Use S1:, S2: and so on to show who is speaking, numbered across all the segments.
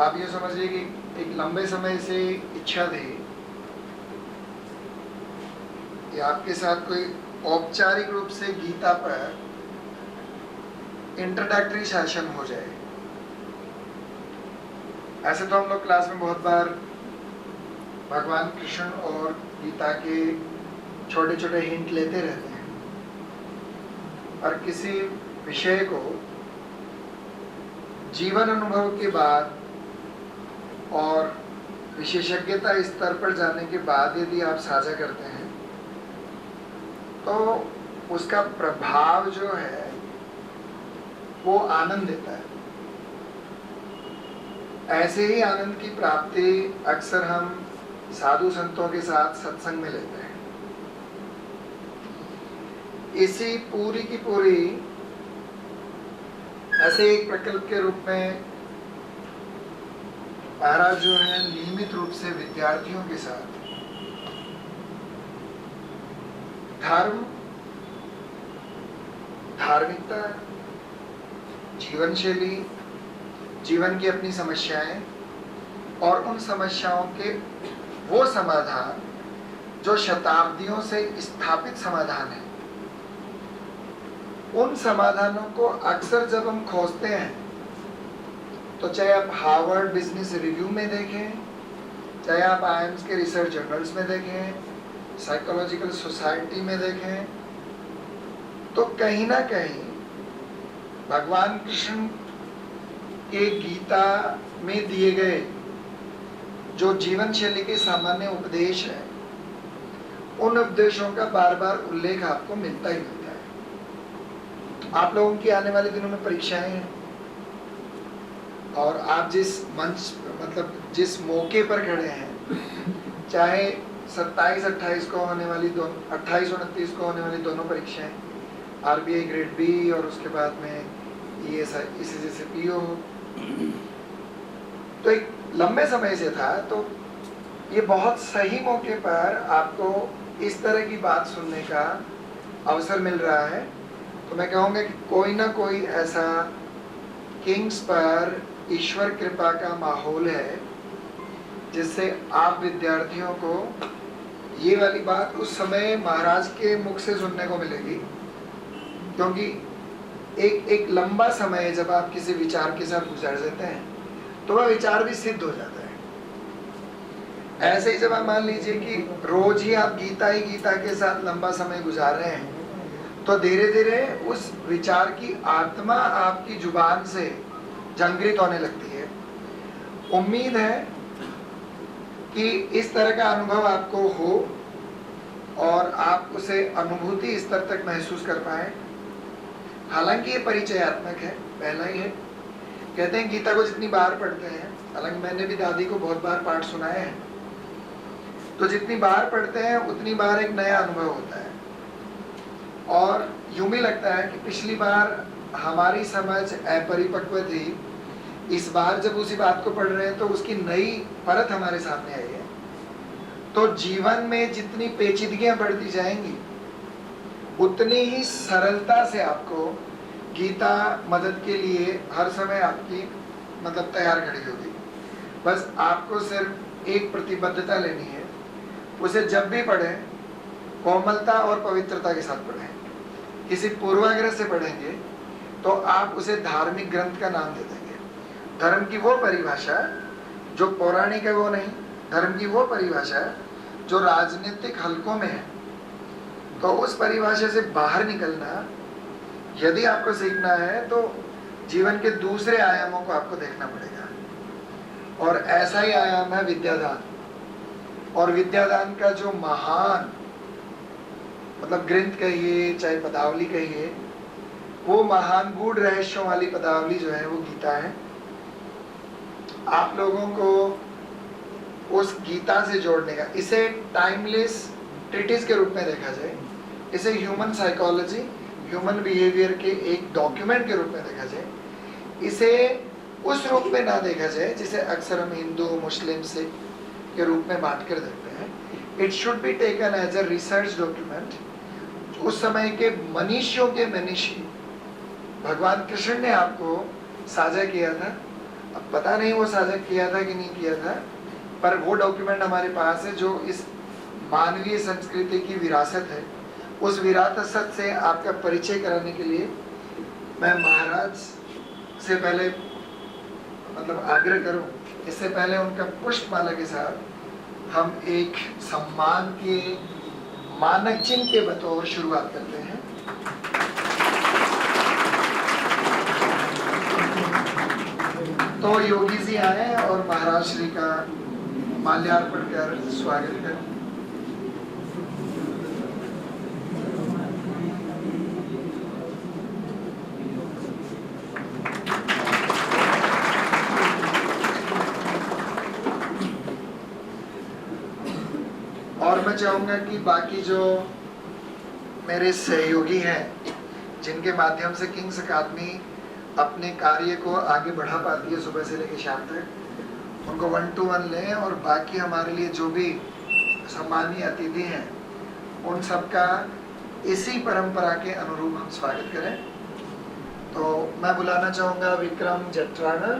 S1: आप ये समझिए कि एक लंबे समय से इच्छा थी कि आपके साथ कोई औपचारिक रूप से गीता पर इंट्रोडक्टरी सेशन हो जाए। ऐसे तो हम लोग क्लास में बहुत बार भगवान कृष्ण और गीता के छोटे छोटे हिंट लेते रहते हैं, और किसी विषय को जीवन अनुभव के बाद और विशेषज्ञता स्तर पर जाने के बाद यदि आप साझा करते हैं तो उसका प्रभाव जो है वो आनंद देता है। ऐसे ही आनंद की प्राप्ति अक्सर हम साधु संतों के साथ सत्संग में लेते हैं। इसी पूरी की पूरी ऐसे एक प्रकल्प के रूप में महाराज जो है नियमित रूप से विद्यार्थियों के साथ धर्म, धार्मिकता, जीवन शैली, जीवन की अपनी समस्याएं और उन समस्याओं के वो समाधान जो शताब्दियों से स्थापित समाधान है, उन समाधानों को अक्सर जब हम खोजते हैं तो चाहे आप हार्वर्ड बिजनेस रिव्यू में देखें, चाहे आप आईएम्स के रिसर्च जर्नल्स में देखें, साइकोलॉजिकल सोसाइटी में देखें, तो कहीं ना कहीं भगवान कृष्ण के गीता में दिए गए जो जीवन शैली के सामान्य उपदेश है, उन उपदेशों का बार बार उल्लेख आपको मिलता ही मिलता है। आप लोगों की आने वाले दिनों में परीक्षाएं हैं और आप जिस मंच मतलब जिस मौके पर खड़े हैं, चाहे 27-28 को होने वाली 28-29 को होने वाली दोनों परीक्षाएं, आरबीआई ग्रेड बी और उसके बाद में इसी जैसे पीओ, तो एक लंबे समय से था, तो ये बहुत सही मौके पर आपको इस तरह की बात सुनने का अवसर मिल रहा है। तो मैं कहूँगा कि कोई ना कोई ऐसा किंग्स पर ईश्वर कृपा का माहौल है जिससे आप विद्यार्थियों को ये वाली बात उस समय महाराज के मुख से सुनने को मिलेगी, क्योंकि एक लंबा समय जब आप किसी विचार के साथ गुजर देते हैं तो वह विचार भी सिद्ध हो जाता है। ऐसे ही जब आप मान लीजिए कि रोज ही आप गीता के साथ लंबा समय गुजार रहे हैं, तो धीरे धीरे उस विचार की आत्मा आपकी जुबान से जागृत होने लगती है। उम्मीद है कि इस तरह का अनुभव आपको हो और आप उसे अनुभूति स्तर तक महसूस कर पाए। हालांकि ये परिचयात्मक है, पहला ही है। कहते हैं गीता को जितनी बार पढ़ते हैं, हालांकि मैंने भी दादी को बहुत बार पाठ सुनाए हैं, तो जितनी बार पढ़ते हैं उतनी बार एक नया अनुभव होता है। और यूं भी लगता है कि पिछली बार हमारी समझ अपरिपक्व थी, इस बार जब उसी बात को पढ़ रहे हैं तो उसकी नई परत हमारे सामने आई है। तो जीवन में जितनी पेचीदगियां बढ़ती जाएंगी उतनी ही सरलता से आपको गीता मदद के लिए हर समय आपकी मतलब तैयार खड़ी होगी। बस आपको सिर्फ एक प्रतिबद्धता लेनी है, उसे जब भी पढ़ें कोमलता और पवित्रता के साथ पढ़ें। किसी पूर्वाग्रह से पढ़ेंगे तो आप उसे धार्मिक ग्रंथ का नाम दे देंगे। धर्म की वो परिभाषा जो पौराणिक है वो नहीं, धर्म की वो परिभाषा जो राजनीतिक हलकों में है। तो उस परिभाषा से बाहर निकलना यदि आपको सीखना है तो जीवन के दूसरे आयामों को आपको देखना पड़ेगा, और ऐसा ही आयाम है विद्यादान। और विद्यादान का जो महान मतलब ग्रंथ कहिए चाहे पदावली कहिए, वो महान गूढ़ रहस्यों वाली पदावली जो है वो गीता है। आप लोगों को उस गीता से जोड़ने का, इसे टाइमलेस ट्रीटिस के रूप में देखा जाए, इसे ह्यूमन साइकोलॉजी, ह्यूमन बिहेवियर के एक डॉक्यूमेंट के रूप में देखा जाए, इसे उस रूप में ना देखा जाए जिसे अक्सर हम हिंदू मुस्लिम सिख के रूप में बांट कर देखते हैं। It should be taken as a research document. उस समय के मनीषियों के मनीषी भगवान कृष्ण ने आपको साझा किया था, अब पता नहीं वो साझा किया था कि नहीं किया था, पर वो डॉक्यूमेंट हमारे पास है जो इस मानवीय संस्कृति की विरासत है। उस विरासत से आपका परिचय कराने के लिए मैं महाराज से पहले मतलब आग्रह करूं, इससे पहले उनका पुष्पमाला के साथ हम एक सम्मान के मानक चिन्ह के बतौर शुरुआत करते हैं। तो योगी जी आए और महाराज श्री का माल्यार्पण कर स्वागत करें। और मैं चाहूंगा कि बाकी जो मेरे सहयोगी हैं, जिनके माध्यम से किंग्स अकादमी अपने कार्य को आगे बढ़ा पाती है सुबह से लेकर शाम तक, उनको 1-to-1 लें और बाकी हमारे लिए जो भी सम्मानीय अतिथि हैं उन सबका इसी परंपरा के अनुरूप हम स्वागत करें। तो मैं बुलाना चाहूँगा विक्रम जट्राना,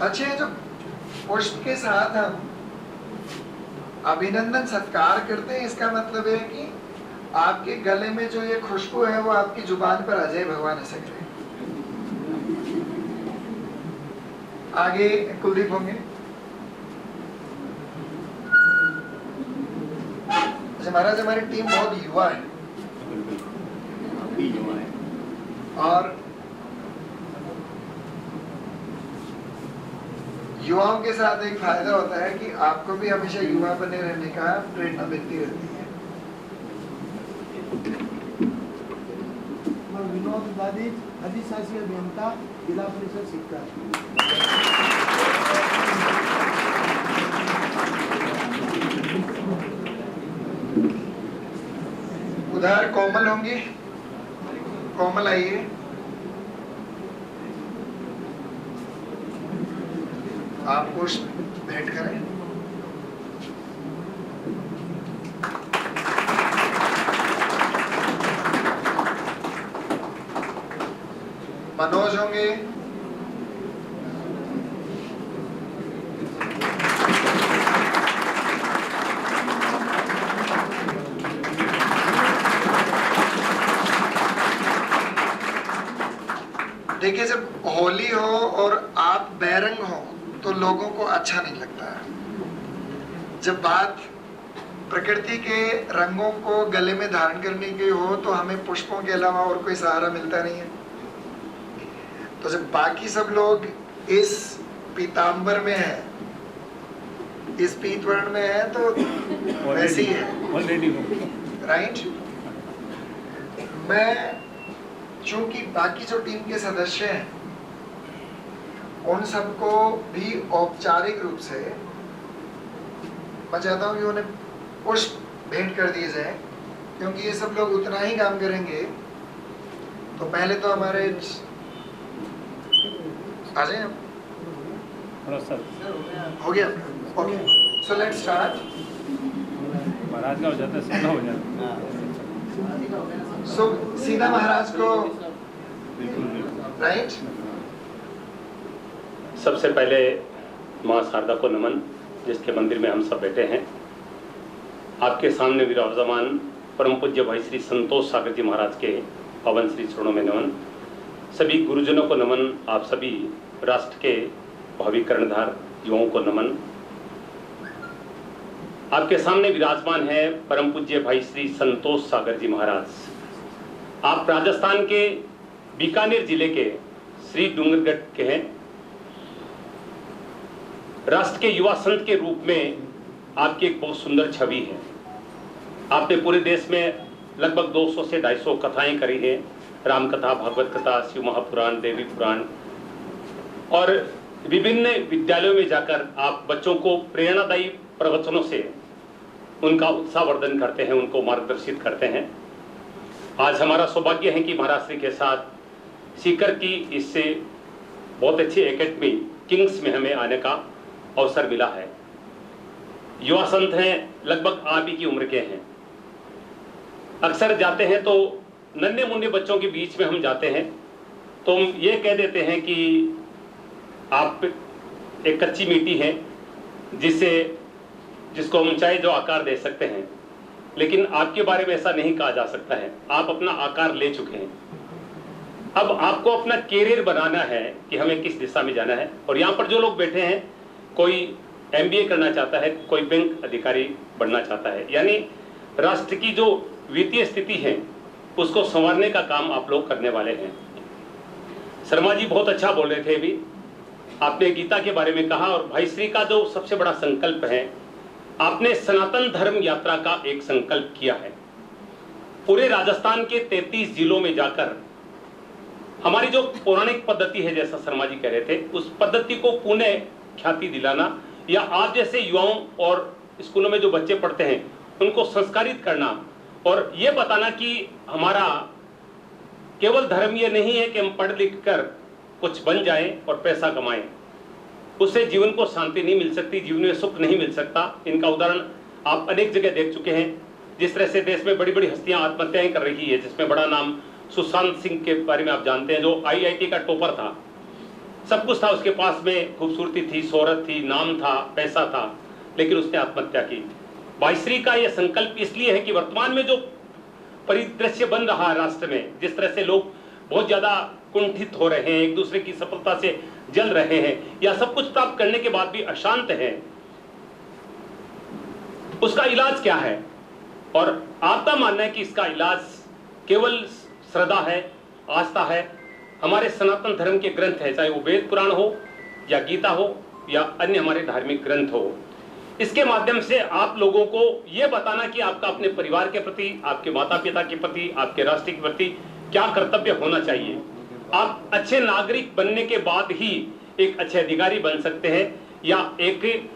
S1: अच्छे जो पुष्प के साथ हम अभिनंदन सत्कार करते हैं, इसका मतलब है कि आपके गले में जो ये खुशबू है वो आपकी जुबान पर अजय भगवान ऐसा करें। आगे कुलदीप होंगे। अच्छा महाराज, हमारी टीम बहुत युवा है और युवाओं के साथ एक फायदा होता है कि आपको भी हमेशा युवा बने रहने का प्रेरणा मिलती रहती है।
S2: विनोद दादी अधिशासी अभियंता जिला परिषद शिक्षा।
S1: उधर कोमल होंगी, कोमल आइए। आप पुष्प भेंट करें। मनोज होंगे, देखिए जब होली हो और आप बैरंग हो तो लोगों को अच्छा नहीं लगता है। जब बात प्रकृति के रंगों को गले में धारण करने की हो तो हमें पुष्पों के अलावा और कोई सहारा मिलता नहीं है। तो जब बाकी सब लोग इस पीतांबर में है, इस पीतवर्ण में है, तो वैसे ही है, राइट। मैं चूंकि बाकी जो टीम के सदस्य हैं उन सबको भी औपचारिक रूप से मैं चाहता हूँ कि उन्हें पुष्प भेंट कर दिए जाए, क्योंकि ये सब लोग उतना ही काम करेंगे। तो पहले तो हमारे आ जाए आप, हो गया, ओके, सो लेट्स स्टार्ट।
S3: महाराज का हो जाता है, सीधा हो जाता है।
S1: सो सीधा महाराज को, राइट।
S4: सबसे पहले माँ शारदा को नमन, जिसके मंदिर में हम सब बैठे हैं। आपके सामने विराजमान परम पूज्य भाई श्री संतोष सागर जी महाराज के पवन श्री चरणों में नमन। सभी गुरुजनों को नमन। आप सभी राष्ट्र के भावी कर्णधार युवाओं को नमन। आपके सामने विराजमान है परम पूज्य भाई श्री संतोष सागर जी महाराज। आप राजस्थान के बीकानेर जिले के श्री डूंगरगढ़ के हैं। राष्ट्र के युवा संत के रूप में आपकी एक बहुत सुंदर छवि है। आपने पूरे देश में लगभग 200 से 250 कथाएं करी हैं, राम कथा, भागवत कथा, शिव महापुराण, देवी पुराण, और विभिन्न विद्यालयों में जाकर आप बच्चों को प्रेरणादायी प्रवचनों से उनका उत्साहवर्धन करते हैं, उनको मार्गदर्शित करते हैं। आज हमारा सौभाग्य है कि महाराज श्री के साथ सीकर की इससे बहुत अच्छी एकेडमी किंग्स में हमें आने का अवसर मिला है। युवा संत हैं, लगभग आप ही की उम्र के हैं। अक्सर जाते हैं तो नन्हे मुन्ने बच्चों के बीच में हम जाते हैं तो हम ये कह देते हैं कि आप एक कच्ची मिट्टी हैं जिसको हम चाहे जो आकार दे सकते हैं, लेकिन आपके बारे में ऐसा नहीं कहा जा सकता है। आप अपना आकार ले चुके हैं। अब आपको अपना कैरियर बनाना है कि हमें किस दिशा में जाना है। और यहाँ पर जो लोग बैठे हैं, कोई MBA करना चाहता है, कोई बैंक अधिकारी बनना चाहता है, यानी राष्ट्र की जो वित्तीय स्थिति है उसको संवारने का काम आप लोग करने वाले हैं। शर्मा जी बहुत अच्छा बोल रहे थे अभी, आपने गीता के बारे में कहा, और भाई श्री का जो सबसे बड़ा संकल्प है, आपने सनातन धर्म यात्रा का एक संकल्प किया है। पूरे राजस्थान के 33 जिलों में जाकर हमारी जो पौराणिक पद्धति है, जैसा शर्मा जी कह रहे थे, उस पद्धति को पुनः ख्याति दिलाना, या आप जैसे युवाओं और स्कूलों में जो बच्चे पढ़ते हैं उनको संस्कारित करना और ये बताना कि हमारा केवल धर्म ये नहीं है कि हम पढ़ लिख कर कुछ बन जाएं और पैसा कमाएं। उससे जीवन को शांति नहीं मिल सकती, जीवन में सुख नहीं मिल सकता। इनका उदाहरण आप अनेक जगह देख चुके हैं। जिस तरह से देश में बड़ी बड़ी हस्तियां आत्महत्याएं कर रही है, जिसमें बड़ा नाम सुशांत सिंह के बारे में आप जानते हैं, जो IIT का टॉपर था, सब कुछ था उसके पास में, खूबसूरती थी, शोहरत थी, नाम था, पैसा था, लेकिन उसने आत्महत्या की। भाईश्री का यह संकल्प इसलिए है कि वर्तमान में जो परिदृश्य बन रहा है राष्ट्र में, जिस तरह से लोग बहुत ज्यादा कुंठित हो रहे हैं, एक दूसरे की सफलता से जल रहे हैं, या सब कुछ प्राप्त करने के बाद भी अशांत हैं, उसका इलाज क्या है? और आपका मानना है कि इसका इलाज केवल श्रद्धा है, आस्था है, हमारे सनातन धर्म के ग्रंथ है, चाहे वो वेद पुराण हो या गीता हो या अन्य हमारे धार्मिक ग्रंथ हो। इसके माध्यम से आप लोगों को यह बताना कि आपका अपने परिवार के प्रति, आपके माता पिता के प्रति, आपके राष्ट्र के प्रति क्या कर्तव्य होना चाहिए। आप अच्छे नागरिक बनने के बाद ही एक अच्छे अधिकारी बन सकते हैं या एक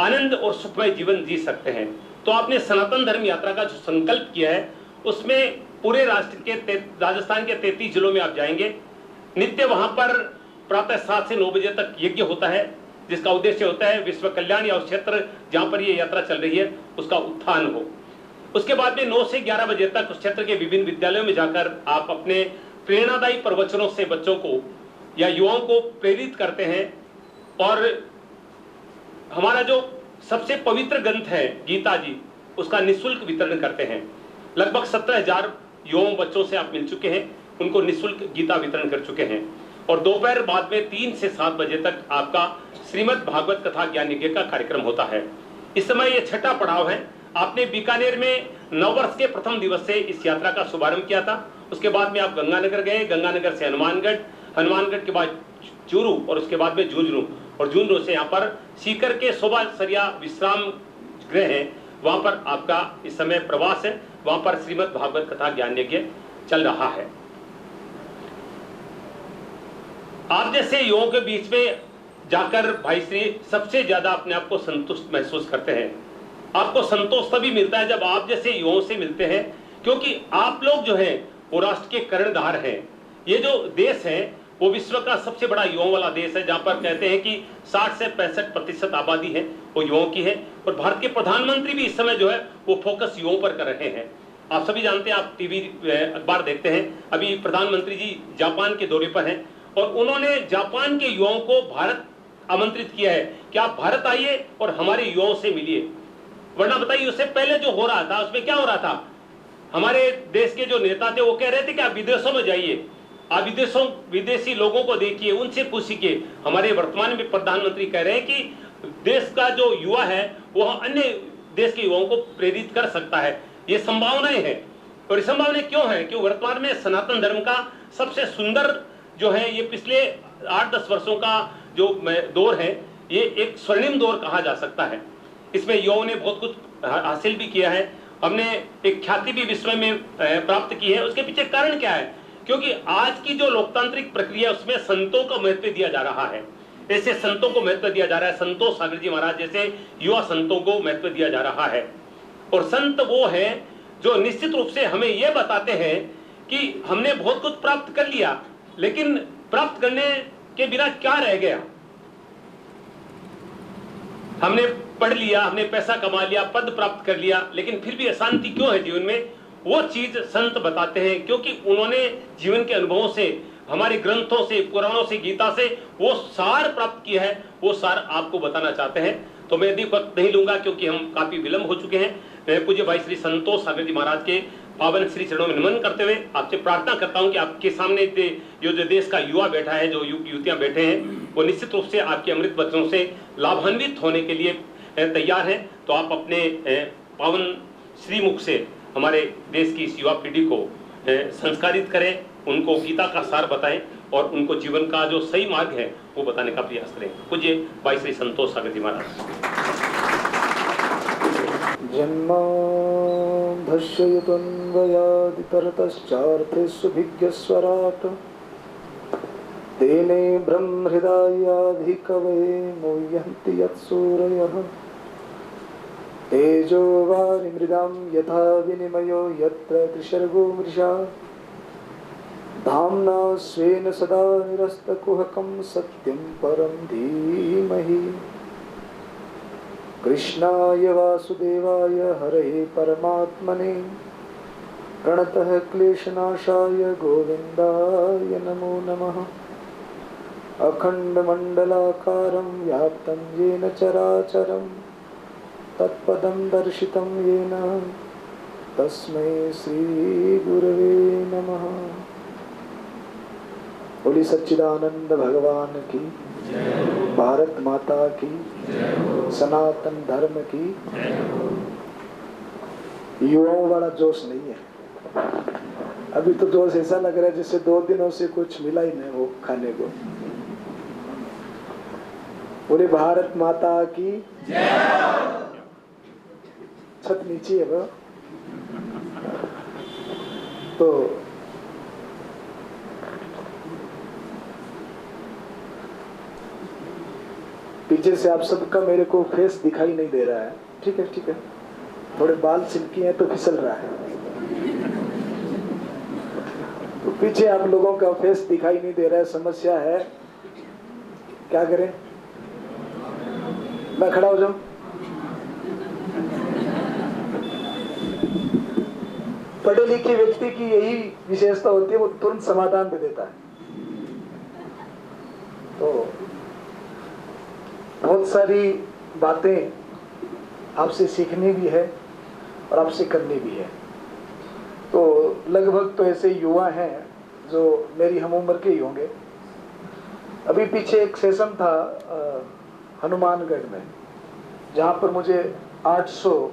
S4: आनंद और सुखमय जीवन जी सकते हैं। तो आपने सनातन धर्म यात्रा का जो संकल्प किया है, उसमें पूरे राष्ट्र के राजस्थान के 33 जिलों में आप जाएंगे। नित्य वहां पर प्रातः 7 से 9 बजे तक यज्ञ होता है, जिसका उद्देश्य होता है विश्व कल्याण, या उस क्षेत्र जहां पर ये यात्रा चल रही है उसका उत्थान हो। उसके बाद में 9 से 11 बजे तक उस क्षेत्र के विभिन्न विद्यालयों में जाकर आप अपने प्रेरणादायी प्रवचनों से बच्चों को या युवाओं को प्रेरित करते हैं। और हमारा जो सबसे पवित्र ग्रंथ है गीता जी, उसका निःशुल्क वितरण करते हैं। लगभग 17,000 युवाओं बच्चों से आप मिल चुके हैं, उनको निःशुल्क गीता वितरण कर चुके हैं। और दोपहर बाद में 3 से 7 बजे तक आपका श्रीमद् भागवत कथा ज्ञान यज्ञ का कार्यक्रम होता है। इस समय ये छठा पड़ाव है। आपने बीकानेर में नववर्ष के प्रथम दिवस से इस यात्रा का शुभारंभ किया था। उसके बाद में आप गंगानगर गए, गंगानगर से हनुमानगढ़, हनुमानगढ़ के बाद चूरू और उसके बाद में झुंझुनू, और झुंझुनू से यहाँ पर सीकर के शोभा सरिया विश्राम गृह है, वहां पर आपका इस समय प्रवास है। वहां पर श्रीमद् भागवत कथा ज्ञान यज्ञ चल रहा है। आप जैसे युवाओं के बीच में जाकर भाई श्री सबसे ज्यादा अपने आप को संतुष्ट महसूस करते हैं। आपको संतोष तभी मिलता है जब आप जैसे युवाओं से मिलते हैं, क्योंकि आप लोग जो हैं वो राष्ट्र के कर्णधार हैं। ये जो देश है वो विश्व का सबसे बड़ा युवाओं वाला देश है, जहां पर कहते हैं कि 60 से 65% आबादी है वो युवाओं की है। और भारत के प्रधानमंत्री भी इस समय जो है वो फोकस युवाओं पर कर रहे हैं। आप सभी जानते हैं, आप टीवी अखबार देखते हैं, अभी प्रधानमंत्री जी जापान के दौरे पर हैं और उन्होंने जापान के युवाओं को भारत आमंत्रित किया है कि आप भारत आइए और हमारे युवाओं से मिलिए। वरना बताइए उससे पहले जो हो रहा था उसमें क्या हो रहा था, हमारे देश के जो नेता थे वो कह रहे थे कि आप विदेशों में जाइए, आप विदेशी लोगों को देखिए, उनसे पूछिए। हमारे वर्तमान में प्रधानमंत्री कह रहे हैं कि देश का जो युवा है वो अन्य देश के युवाओं को प्रेरित कर सकता है। ये संभावनाएं हैं। और ये संभावनाएं क्यों है? कि वर्तमान में सनातन धर्म का सबसे सुंदर जो है ये पिछले 8-10 वर्षों का जो दौर है, ये एक स्वर्णिम दौर कहा जा सकता है। इसमें युवाओं ने बहुत कुछ हासिल भी किया है, हमने एक ख्याति भी विश्व में प्राप्त की है। उसके पीछे कारण क्या है? क्योंकि आज की जो लोकतांत्रिक प्रक्रिया उसमें संतों को महत्व दिया जा रहा है। ऐसे संतों को महत्व दिया जा रहा है, संतोष सागर जी महाराज जैसे युवा संतों को महत्व दिया जा रहा है। और संत वो है जो निश्चित रूप से हमें यह बताते हैं कि हमने बहुत कुछ प्राप्त कर लिया, लेकिन प्राप्त करने के बिना क्या रह गया। हमने पढ़ लिया, हमने पैसा कमा लिया, पद प्राप्त कर लिया, लेकिन फिर भी अशांति क्यों है जीवन में? वो चीज संत बताते हैं, क्योंकि उन्होंने जीवन के अनुभवों से, हमारे ग्रंथों से, पुराणों से, गीता से वो सार प्राप्त किया है। वो सार आपको बताना चाहते हैं। तो मैं अधिक वक्त नहीं लूंगा क्योंकि हम काफी विलंब हो चुके हैं। मैं पूज्य भाई श्री संतोष सागर जी महाराज के पावन श्री चरणों में नमन करते हुए आपसे प्रार्थना करता हूं कि आपके सामने जो देश का युवा बैठा है, जो युवतियां बैठे हैं, वो निश्चित रूप से आपके अमृत वचनों से लाभान्वित होने के लिए तैयार हैं। तो आप अपने पावन श्रीमुख से हमारे देश की इस युवा पीढ़ी को संस्कारित करें, उनको गीता का सार बताएं और उनको जीवन का जो सही मार्ग है वो बताने का प्रयास करें। पूज्य भाई श्री संतोष सागर जी महाराज।
S5: जन्माधस्यतन्वयादितरतश्चार्थेष्वभिज्ञस्वराट् तेने ब्रह्महृदायाधिकवये मुह्यन्ति यत्सूरयः तेजो वारिमृदां यथा विनिमयो यत्र त्रिसर्गो मृषा धाम्ना स्वेन सदा निरस्तकुहकं सत्यं परं धीमहि। कृष्णाय वासुदेवाय हरये परमात्मने प्रणतः क्लेशनाशाय गोविन्दाय नमो नमः। अखण्डमण्डलाकारं व्याप्तं येन चराचरं तत्पदं दर्शितं येन तस्मै श्रीगुरवे नमः। बोली सच्चिदानंद भगवान की, भारत माता की, सनातन धर्म की। युवाओं वाला जोश नहीं है अभी तो। जोश ऐसा लग रहा है जैसे 2 दिनों से कुछ मिला ही नहीं वो खाने को। बोले भारत माता की। छत नीचे है वो तो पीछे से आप सबका मेरे को फेस दिखाई नहीं दे रहा है। ठीक है, ठीक है। थोड़े बाल सिल्की हैं तो फिसल रहा है, तो पीछे आप लोगों का फेस दिखाई नहीं दे रहा है। समस्या है, क्या करें? मैं खड़ा हो जाऊं? पढ़े लिखे व्यक्ति की यही विशेषता होती है, वो तुरंत समाधान दे देता है। तो बहुत सारी बातें आपसे सीखनी भी है और आपसे करनी भी है। तो लगभग तो ऐसे युवा हैं जो मेरी हम उम्र के ही होंगे। अभी पीछे एक सेशन था हनुमानगढ़ में, जहाँ पर मुझे 800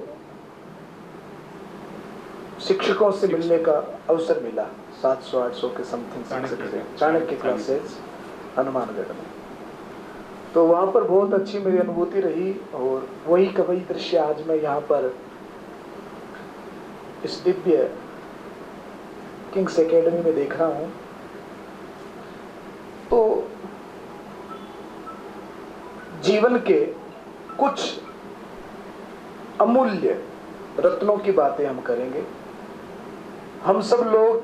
S5: शिक्षकों से मिलने का अवसर मिला। 700-800 के समथिंग शिक्षक थे, चाणक्य क्लासेस हनुमानगढ़ में। तो वहाँ पर बहुत अच्छी मेरी अनुभूति रही और वही का वही दृश्य आज मैं यहाँ पर इस दिव्य किंग्स एकेडमी में देख रहा हूँ। तो जीवन के कुछ अमूल्य रत्नों की बातें हम करेंगे। हम सब लोग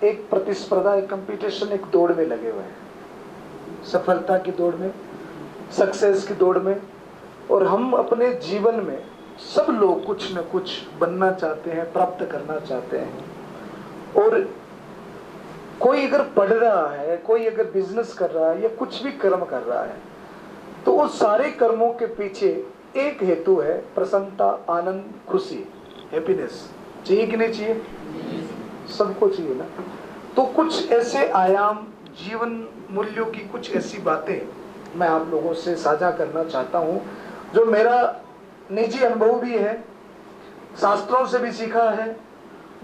S5: एक प्रतिस्पर्धा, एक कंपटीशन, एक दौड़ में लगे हुए हैं, सफलता की दौड़ में, सक्सेस की दौड़ में। और हम अपने जीवन में सब लोग कुछ न कुछ बनना चाहते हैं, प्राप्त करना चाहते हैं। और कोई अगर पढ़ रहा है, कोई अगर बिजनेस कर रहा है या कुछ भी कर्म कर रहा है, तो वो सारे कर्मों के पीछे एक हेतु है, प्रसन्नता, आनंद, खुशी, हैप्पीनेस। चाहिए कि नहीं चाहिए? सबको चाहिए ना। तो कुछ ऐसे आयाम, जीवन मूल्यों की कुछ ऐसी बातें मैं आप लोगों से साझा करना चाहता हूं, जो मेरा निजी अनुभव भी है, शास्त्रों से भी सीखा है,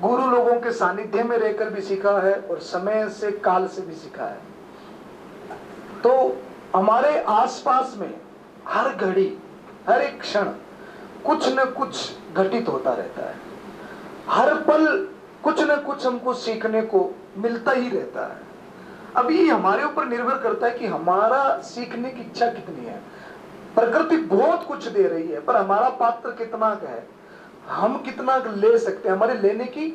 S5: गुरु लोगों के सानिध्य में रहकर भी सीखा है और समय से, काल से भी सीखा है। तो हमारे आसपास में हर घड़ी, हर एक क्षण कुछ न कुछ घटित होता रहता है। हर पल कुछ न कुछ हमको सीखने को मिलता ही रहता है। अब ये हमारे ऊपर निर्भर करता है कि हमारा सीखने की इच्छा कितनी है। प्रकृति बहुत कुछ दे रही है, पर हमारा पात्र कितना का है, हम कितना ले सकते हैं, हमारे लेने की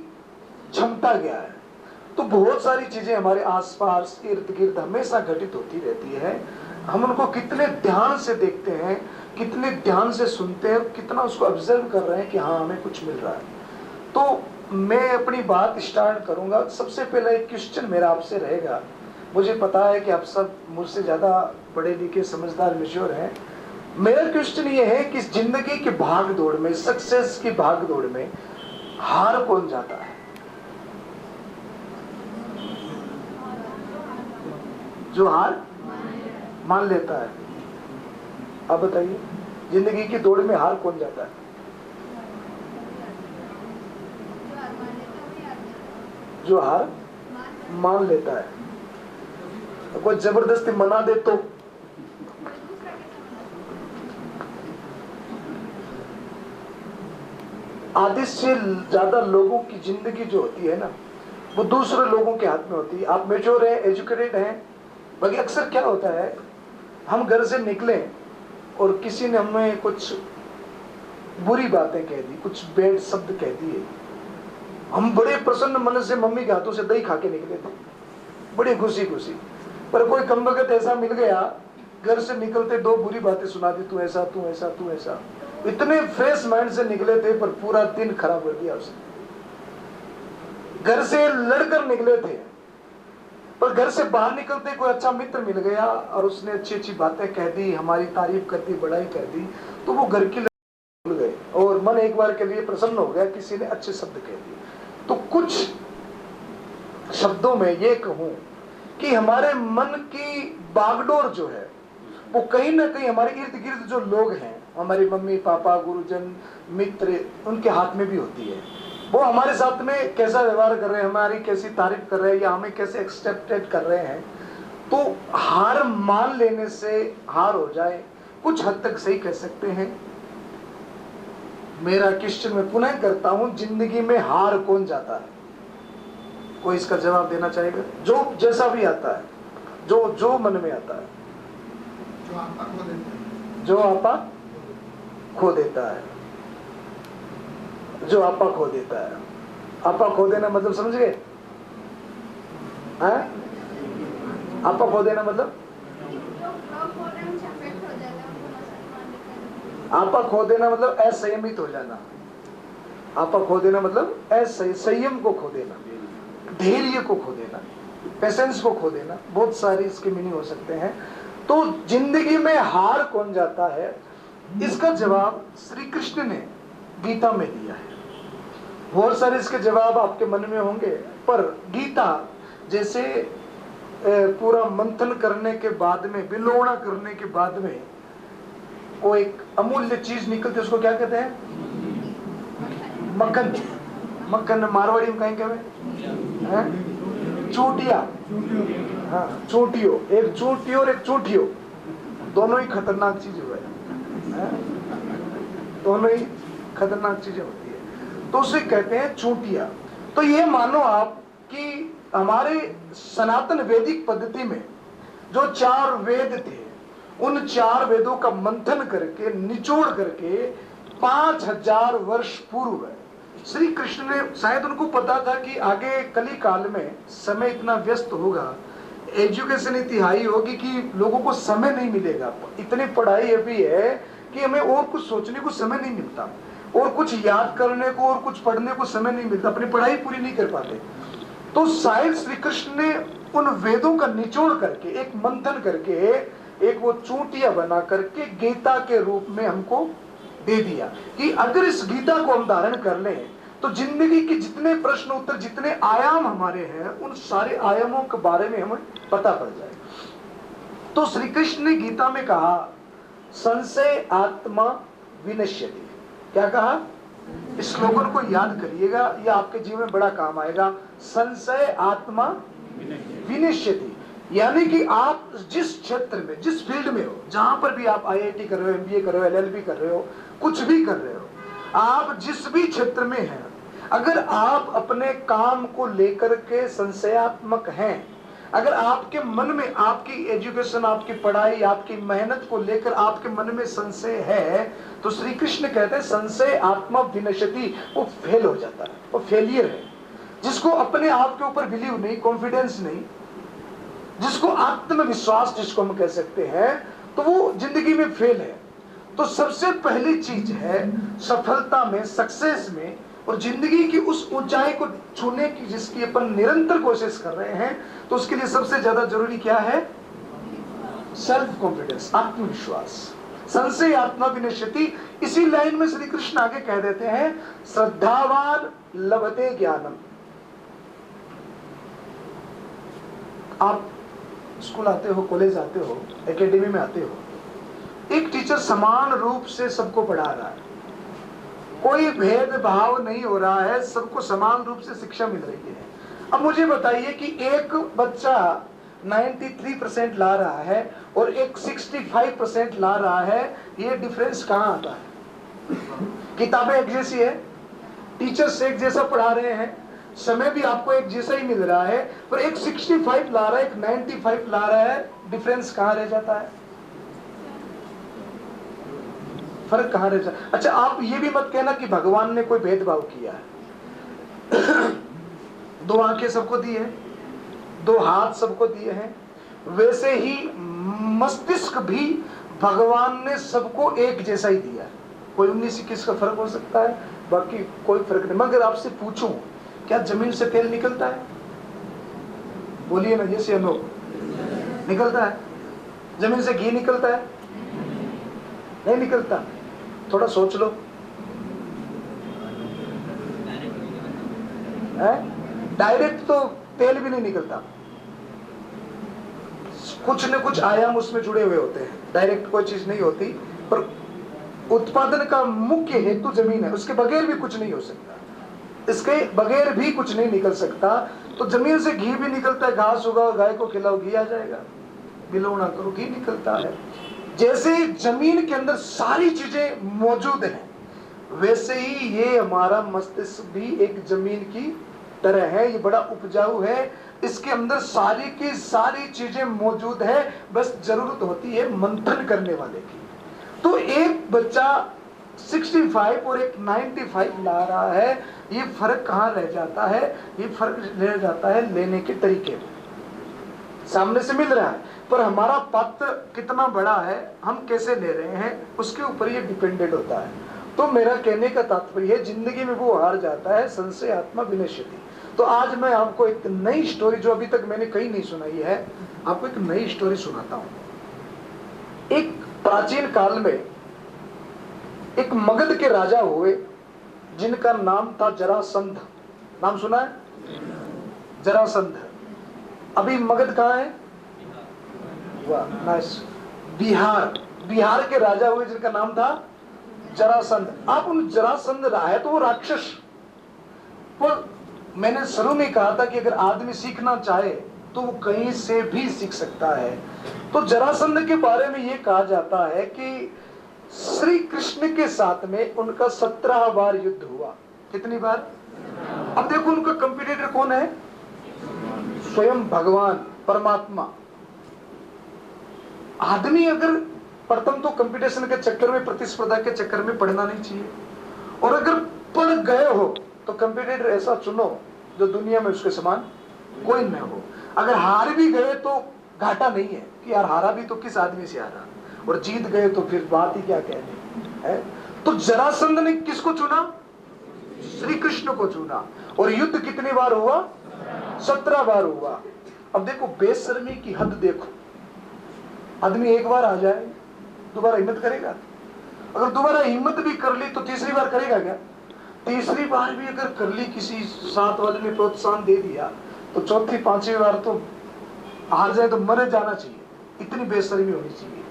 S5: क्षमता क्या है। तो बहुत सारी चीजें हमारे आसपास, इर्द गिर्द हमेशा घटित होती रहती है। हम उनको कितने ध्यान से देखते हैं, कितने ध्यान से सुनते हैं, कितना उसको ऑब्जर्व कर रहे हैं कि हाँ हमें कुछ मिल रहा है। तो मैं अपनी बात स्टार्ट करूंगा। सबसे पहले एक क्वेश्चन मेरा आपसे रहेगा। मुझे पता है कि आप सब मुझसे ज़्यादा पढ़े लिखे, समझदार, मैच्योर हैं। मेरा क्वेश्चन ये है कि जिंदगी की भाग दौड़ में, सक्सेस की भाग दौड़ में हार कौन जाता है? जो हार मान लेता है। अब बताइए, जिंदगी की दौड़ में हार कौन जाता है? जो हार मान लेता है। कोई जबरदस्ती मना दे तो आधे से ज्यादा लोगों की जिंदगी जो होती है ना, वो दूसरे लोगों के हाथ में होती है। आप मैच्योर हैं, एजुकेटेड हैं, बाकी अक्सर क्या होता है, हम घर से निकले और किसी ने हमें कुछ बुरी बातें कह दी, कुछ बैड शब्द कह दिए, हम बड़े प्रसन्न मन से मम्मी के हाथों से दही खा के निकले थे, बड़ी खुशी खुशी। पर कोई कमबख्त ऐसा मिल गया, घर से निकलते दो बुरी बातें सुना दी, तू ऐसा तू ऐसा तू ऐसा। इतने फ्रेश माइंड से निकले थे पर पूरा दिन खराब कर दिया उसने। घर से लड़कर निकले थे पर घर से बाहर निकलते कोई अच्छा मित्र मिल गया और उसने अच्छी अच्छी बातें कह दी, हमारी तारीफ कर दी, बड़ाई कर दी, तो वो घर की भूल गए और मन एक बार के लिए प्रसन्न हो गया, किसी ने अच्छे शब्द कह दिए। तो कुछ शब्दों में ये कहूं कि हमारे मन की बागडोर जो है वो कहीं ना कहीं हमारे इर्द गिर्द जो लोग हैं, हमारे मम्मी पापा, गुरुजन, मित्र, उनके हाथ में भी होती है। वो हमारे साथ में कैसा व्यवहार कर रहे हैं, हमारी कैसी तारीफ कर रहे हैं या हमें कैसे एक्सेप्टेड कर रहे हैं। तो हार मान लेने से हार हो जाए, कुछ हद तक सही कह सकते हैं। मेरा क्वेश्चन मैं पुनः करता हूं, जिंदगी में हार कौन जाता है? कोई इसका जवाब देना चाहेगा? जो जैसा भी आता है, जो मन में आता है। जो आपा खो देता है, जो आपा खो देता है। आपा खो देना मतलब समझ गए? आपा खो देना मतलब, आपा खो देना मतलब असंयमित हो जाना। आपा खो देना मतलब संयम को खो देना, धैर्य को खो देना, पेशेंस को खो देना। बहुत सारी इसके मीनिंग हो सकते हैं। तो जिंदगी में हार कौन जाता है, इसका जवाब श्री कृष्ण ने गीता में दिया है। बहुत सारे इसके जवाब आपके मन में होंगे, पर गीता जैसे पूरा मंथन करने के बाद में, विलोड़ना करने के बाद में वो एक अमूल्य चीज निकलती है, उसको क्या कहते हैं? मक्खन। मक्खन मारवाड़ी में कहेंगे हमें चूटिया। हाँ, चूटियो। एक चूटियो और एक चूटियो, दोनों ही खतरनाक चीज है, दोनों ही खतरनाक चीजें होती है। तो उसे कहते हैं चूटिया। तो ये मानो आप कि हमारे सनातन वैदिक पद्धति में जो 4 वेद थे, उन 4 वेदों का मंथन करके, निचोड़ करके 5000 वर्ष पूर्व श्री कृष्ण ने, शायद उनको पता था कि आगे कली काल में समय इतना व्यस्त होगा, एजुकेशन इतनी हाई होगी कि लोगों को समय नहीं मिलेगा। इतनी पढ़ाई अभी है कि हमें और कुछ सोचने को समय नहीं मिलता, और कुछ याद करने को और कुछ पढ़ने को समय नहीं मिलता, अपनी पढ़ाई पूरी नहीं कर पाते। तो शायद श्री कृष्ण ने उन वेदों का निचोड़ करके, एक मंथन करके, एक वो चूटिया बना करके गीता के रूप में हमको दे दिया कि अगर इस गीता को हम धारण कर लें तो जिंदगी के जितने प्रश्न उत्तर, जितने आयाम हमारे हैं, उन सारे आयामों के बारे में हमें पता पड़ जाए। तो श्री कृष्ण ने गीता में कहा, संशय आत्मा विनश्यति। क्या कहा? इस स्लोगन को याद करिएगा, यह आपके जीवन में बड़ा काम आएगा। संशय आत्मा विनश्यति, यानी कि आप जिस क्षेत्र में, जिस फील्ड में हो, जहां पर भी आप IIT कर रहे हो, MBA कर रहे हो, LLB कर रहे हो, कुछ भी कर रहे हो, आप जिस भी क्षेत्र में हैं, अगर आप अपने काम को लेकर के संशयात्मक हैं, अगर आपके मन में आपकी एजुकेशन, आपकी पढ़ाई, आपकी मेहनत को लेकर आपके मन में संशय है, तो श्री कृष्ण कहते हैं संशय आत्मा विनश्यति, वो फेल हो जाता है, वो फेलियर है। जिसको अपने आप के ऊपर बिलीव नहीं, कॉन्फिडेंस नहीं, जिसको आत्मविश्वास जिसको हम कह सकते हैं, तो वो जिंदगी में फेल है। तो सबसे पहली चीज है सफलता में, सक्सेस में, और जिंदगी की उस ऊंचाई को छूने की जिसकी अपन निरंतर कोशिश कर रहे हैं, तो उसके लिए सबसे ज्यादा जरूरी क्या है? सेल्फ कॉन्फिडेंस, आत्मविश्वास। संशय आत्मा विनश्यति। इसी लाइन में श्री कृष्ण आगे कह देते हैं, श्रद्धावान लभते ज्ञानम। आप स्कूल आते हो, कॉलेज आते हो, एकेडमी में आते हो, एक टीचर समान रूप से सबको पढ़ा रहा है, कोई भेदभाव नहीं हो रहा है, सबको समान रूप से शिक्षा मिल रही है। अब मुझे बताइए कि एक बच्चा 93% ला रहा है और एक 65% ला रहा है, ये डिफरेंस कहां आता है? किताबें एक जैसी है, टीचर्स एक जैसा पढ़ा रहे हैं, समय भी आपको एक जैसा ही मिल रहा है, पर एक 65 ला रहा है, एक 95 ला रहा है, डिफरेंस कहां रह जाता है? फर्क कहां रह जाता है? अच्छा, आप ये भी मत कहना कि भगवान ने कोई भेदभाव किया है। 2 आंखें सबको दी है, 2 हाथ सबको दिए हैं, वैसे ही मस्तिष्क भी भगवान ने सबको एक जैसा ही दिया है। कोई 19-21 का फर्क हो सकता है, बाकी कोई फर्क नहीं। मगर आपसे पूछूं, क्या जमीन से तेल निकलता है? बोलिए ना, जैसे हम लोग निकलता है। जमीन से घी निकलता है? नहीं निकलता। थोड़ा सोच लो, डायरेक्ट तो तेल भी नहीं निकलता, कुछ न कुछ आयाम उसमें जुड़े हुए होते हैं, डायरेक्ट कोई चीज नहीं होती। पर उत्पादन का मुख्य हेतु जमीन है, उसके बगैर भी कुछ नहीं हो सकता, इसके बगैर भी कुछ नहीं निकल सकता। तो जमीन से घी भी निकलता है, घास उगाओ, गाय को खिलाओ, घी आ जाएगा, बिलोना करो, घी निकलता है। जैसे जमीन के अंदर सारी चीजें मौजूद हैं, वैसे ही ये हमारा मस्तिष्क भी एक जमीन की तरह है, ये बड़ा उपजाऊ है, इसके अंदर सारी की सारी चीजें मौजूद है, बस जरूरत होती है मंथन करने वाले की। तो एक बच्चा 65 और एक 95 ला रहा है, ये फर्क कहाँ रह जाता है? ये फर्क रह जाता है लेने के तरीके में। सामने से मिल रहा है, पर हमारा पात्र कितना बड़ा है, हम कैसे ले रहे हैं, उसके ऊपर ये डिपेंडेंट होता है। तो मेरा कहने का तात्पर्य है, जिंदगी में वो हार जाता है, संशय आत्मा विनश्यति। तो आज मैं आपको एक नई स्टोरी, जो अभी तक मैंने कहीं नहीं सुनाई है, आपको एक नई स्टोरी सुनाता हूं। एक प्राचीन काल में एक मगध के राजा हुए, जिनका नाम था जरासंध। नाम सुना है? जरासंध। अभी मगध कहाँ है? वाह, नाइस। बिहार के राजा हुए, जिनका नाम था जरासंध। आप उन जरासंध रहा है तो वो राक्षस, पर मैंने शुरू में कहा था कि अगर आदमी सीखना चाहे तो वो कहीं से भी सीख सकता है। तो जरासंध के बारे में ये कहा जाता है कि श्री कृष्ण के साथ में उनका 17 बार युद्ध हुआ। कितनी बार? अब देखो, उनका कंपीटिटर कौन है? स्वयं भगवान परमात्मा। आदमी अगर प्रथम तो कंपटीशन के चक्कर में, प्रतिस्पर्धा के चक्कर में पढ़ना नहीं चाहिए, और अगर पढ़ गए हो तो कंपटीटर ऐसा चुनो जो दुनिया में उसके समान कोई न हो। अगर हार भी गए तो घाटा नहीं है कि यार हारा भी तो किस आदमी से हारा, और जीत गए तो फिर बात ही क्या कहने है। तो जरासंध ने किसको चुना? श्री कृष्ण को चुना। और युद्ध कितनी बार हुआ? 17 बार हुआ। अब देखो बेशर्मी की हद देखो, आदमी एक बार आ जाए दोबारा हिम्मत करेगा? अगर दोबारा हिम्मत भी कर ली तो तीसरी बार करेगा क्या? तीसरी बार भी अगर कर ली, किसी 7 वाले ने प्रोत्साहन दे दिया, तो चौथी 5वीं बार तो हार जाए तो मर जाना चाहिए, इतनी बेशर्मी होनी चाहिए।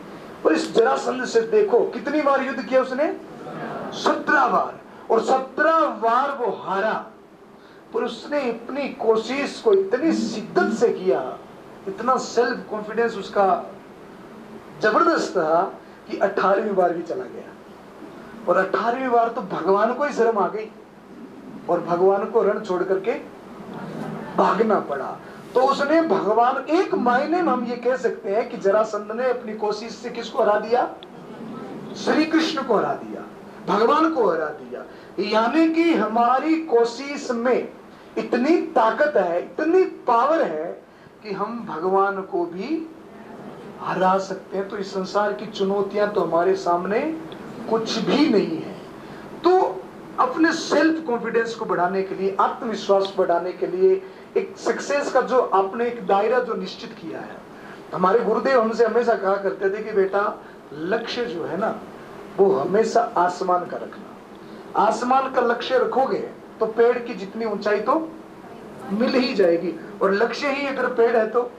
S5: और इस जरासंध से देखो कितनी बार युद्ध किया उसने? 17 बार। और 17 बार वो हारा, पर उसने अपनी कोशिश को इतनी शिद्दत से किया, इतना सेल्फ कॉन्फिडेंस उसका जबरदस्त था कि 18वीं बार भी चला गया। और 18वीं बार तो भगवान को ही शर्म आ गई और भगवान को रण छोड़ करके भागना पड़ा। तो उसने भगवान, एक मायने में हम ये कह सकते हैं कि जरासंध ने अपनी कोशिश से किसको हरा दिया? श्री कृष्ण को हरा दिया, भगवान को हरा दिया। यानी कि हमारी कोशिश में इतनी ताकत है, इतनी पावर है कि हम भगवान को भी हरा सकते हैं। तो इस संसार की चुनौतियां तो हमारे सामने कुछ भी नहीं है। तो अपने सेल्फ कॉन्फिडेंस को बढ़ाने के लिए, आत्मविश्वास बढ़ाने के लिए, एक सक्सेस का जो आपने एक दायरा जो निश्चित किया है, हमारे गुरुदेव हमसे हमेशा कहा करते थे कि बेटा लक्ष्य जो है ना वो हमेशा आसमान का रखना। आसमान का लक्ष्य रखोगे तो पेड़ की जितनी ऊंचाई तो मिल ही जाएगी, और लक्ष्य ही अगर पेड़ है तो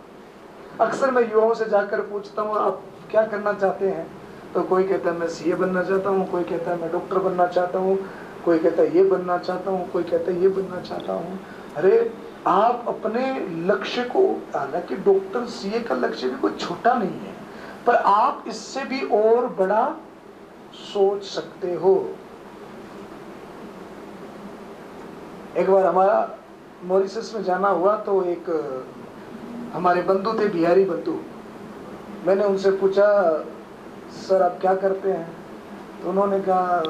S5: अक्सर मैं युवाओं से जाकर पूछता हूँ आप क्या करना चाहते हैं, तो कोई कहता है मैं सीए बनना चाहता हूँ, कोई कहता है मैं डॉक्टर बनना चाहता हूँ, कोई कहता है ये बनना चाहता हूँ, कोई कहता है ये बनना चाहता हूँ। अरे आप अपने लक्ष्य को, हालांकि डॉक्टर सीए का लक्ष्य भी कोई छोटा नहीं है, पर आप इससे भी और बड़ा सोच सकते हो। एक बार हमारा मॉरिशस में जाना हुआ तो एक हमारे बंधु थे, बिहारी बंधु। मैंने उनसे पूछा सर आप क्या करते हैं, तो उन्होंने कहा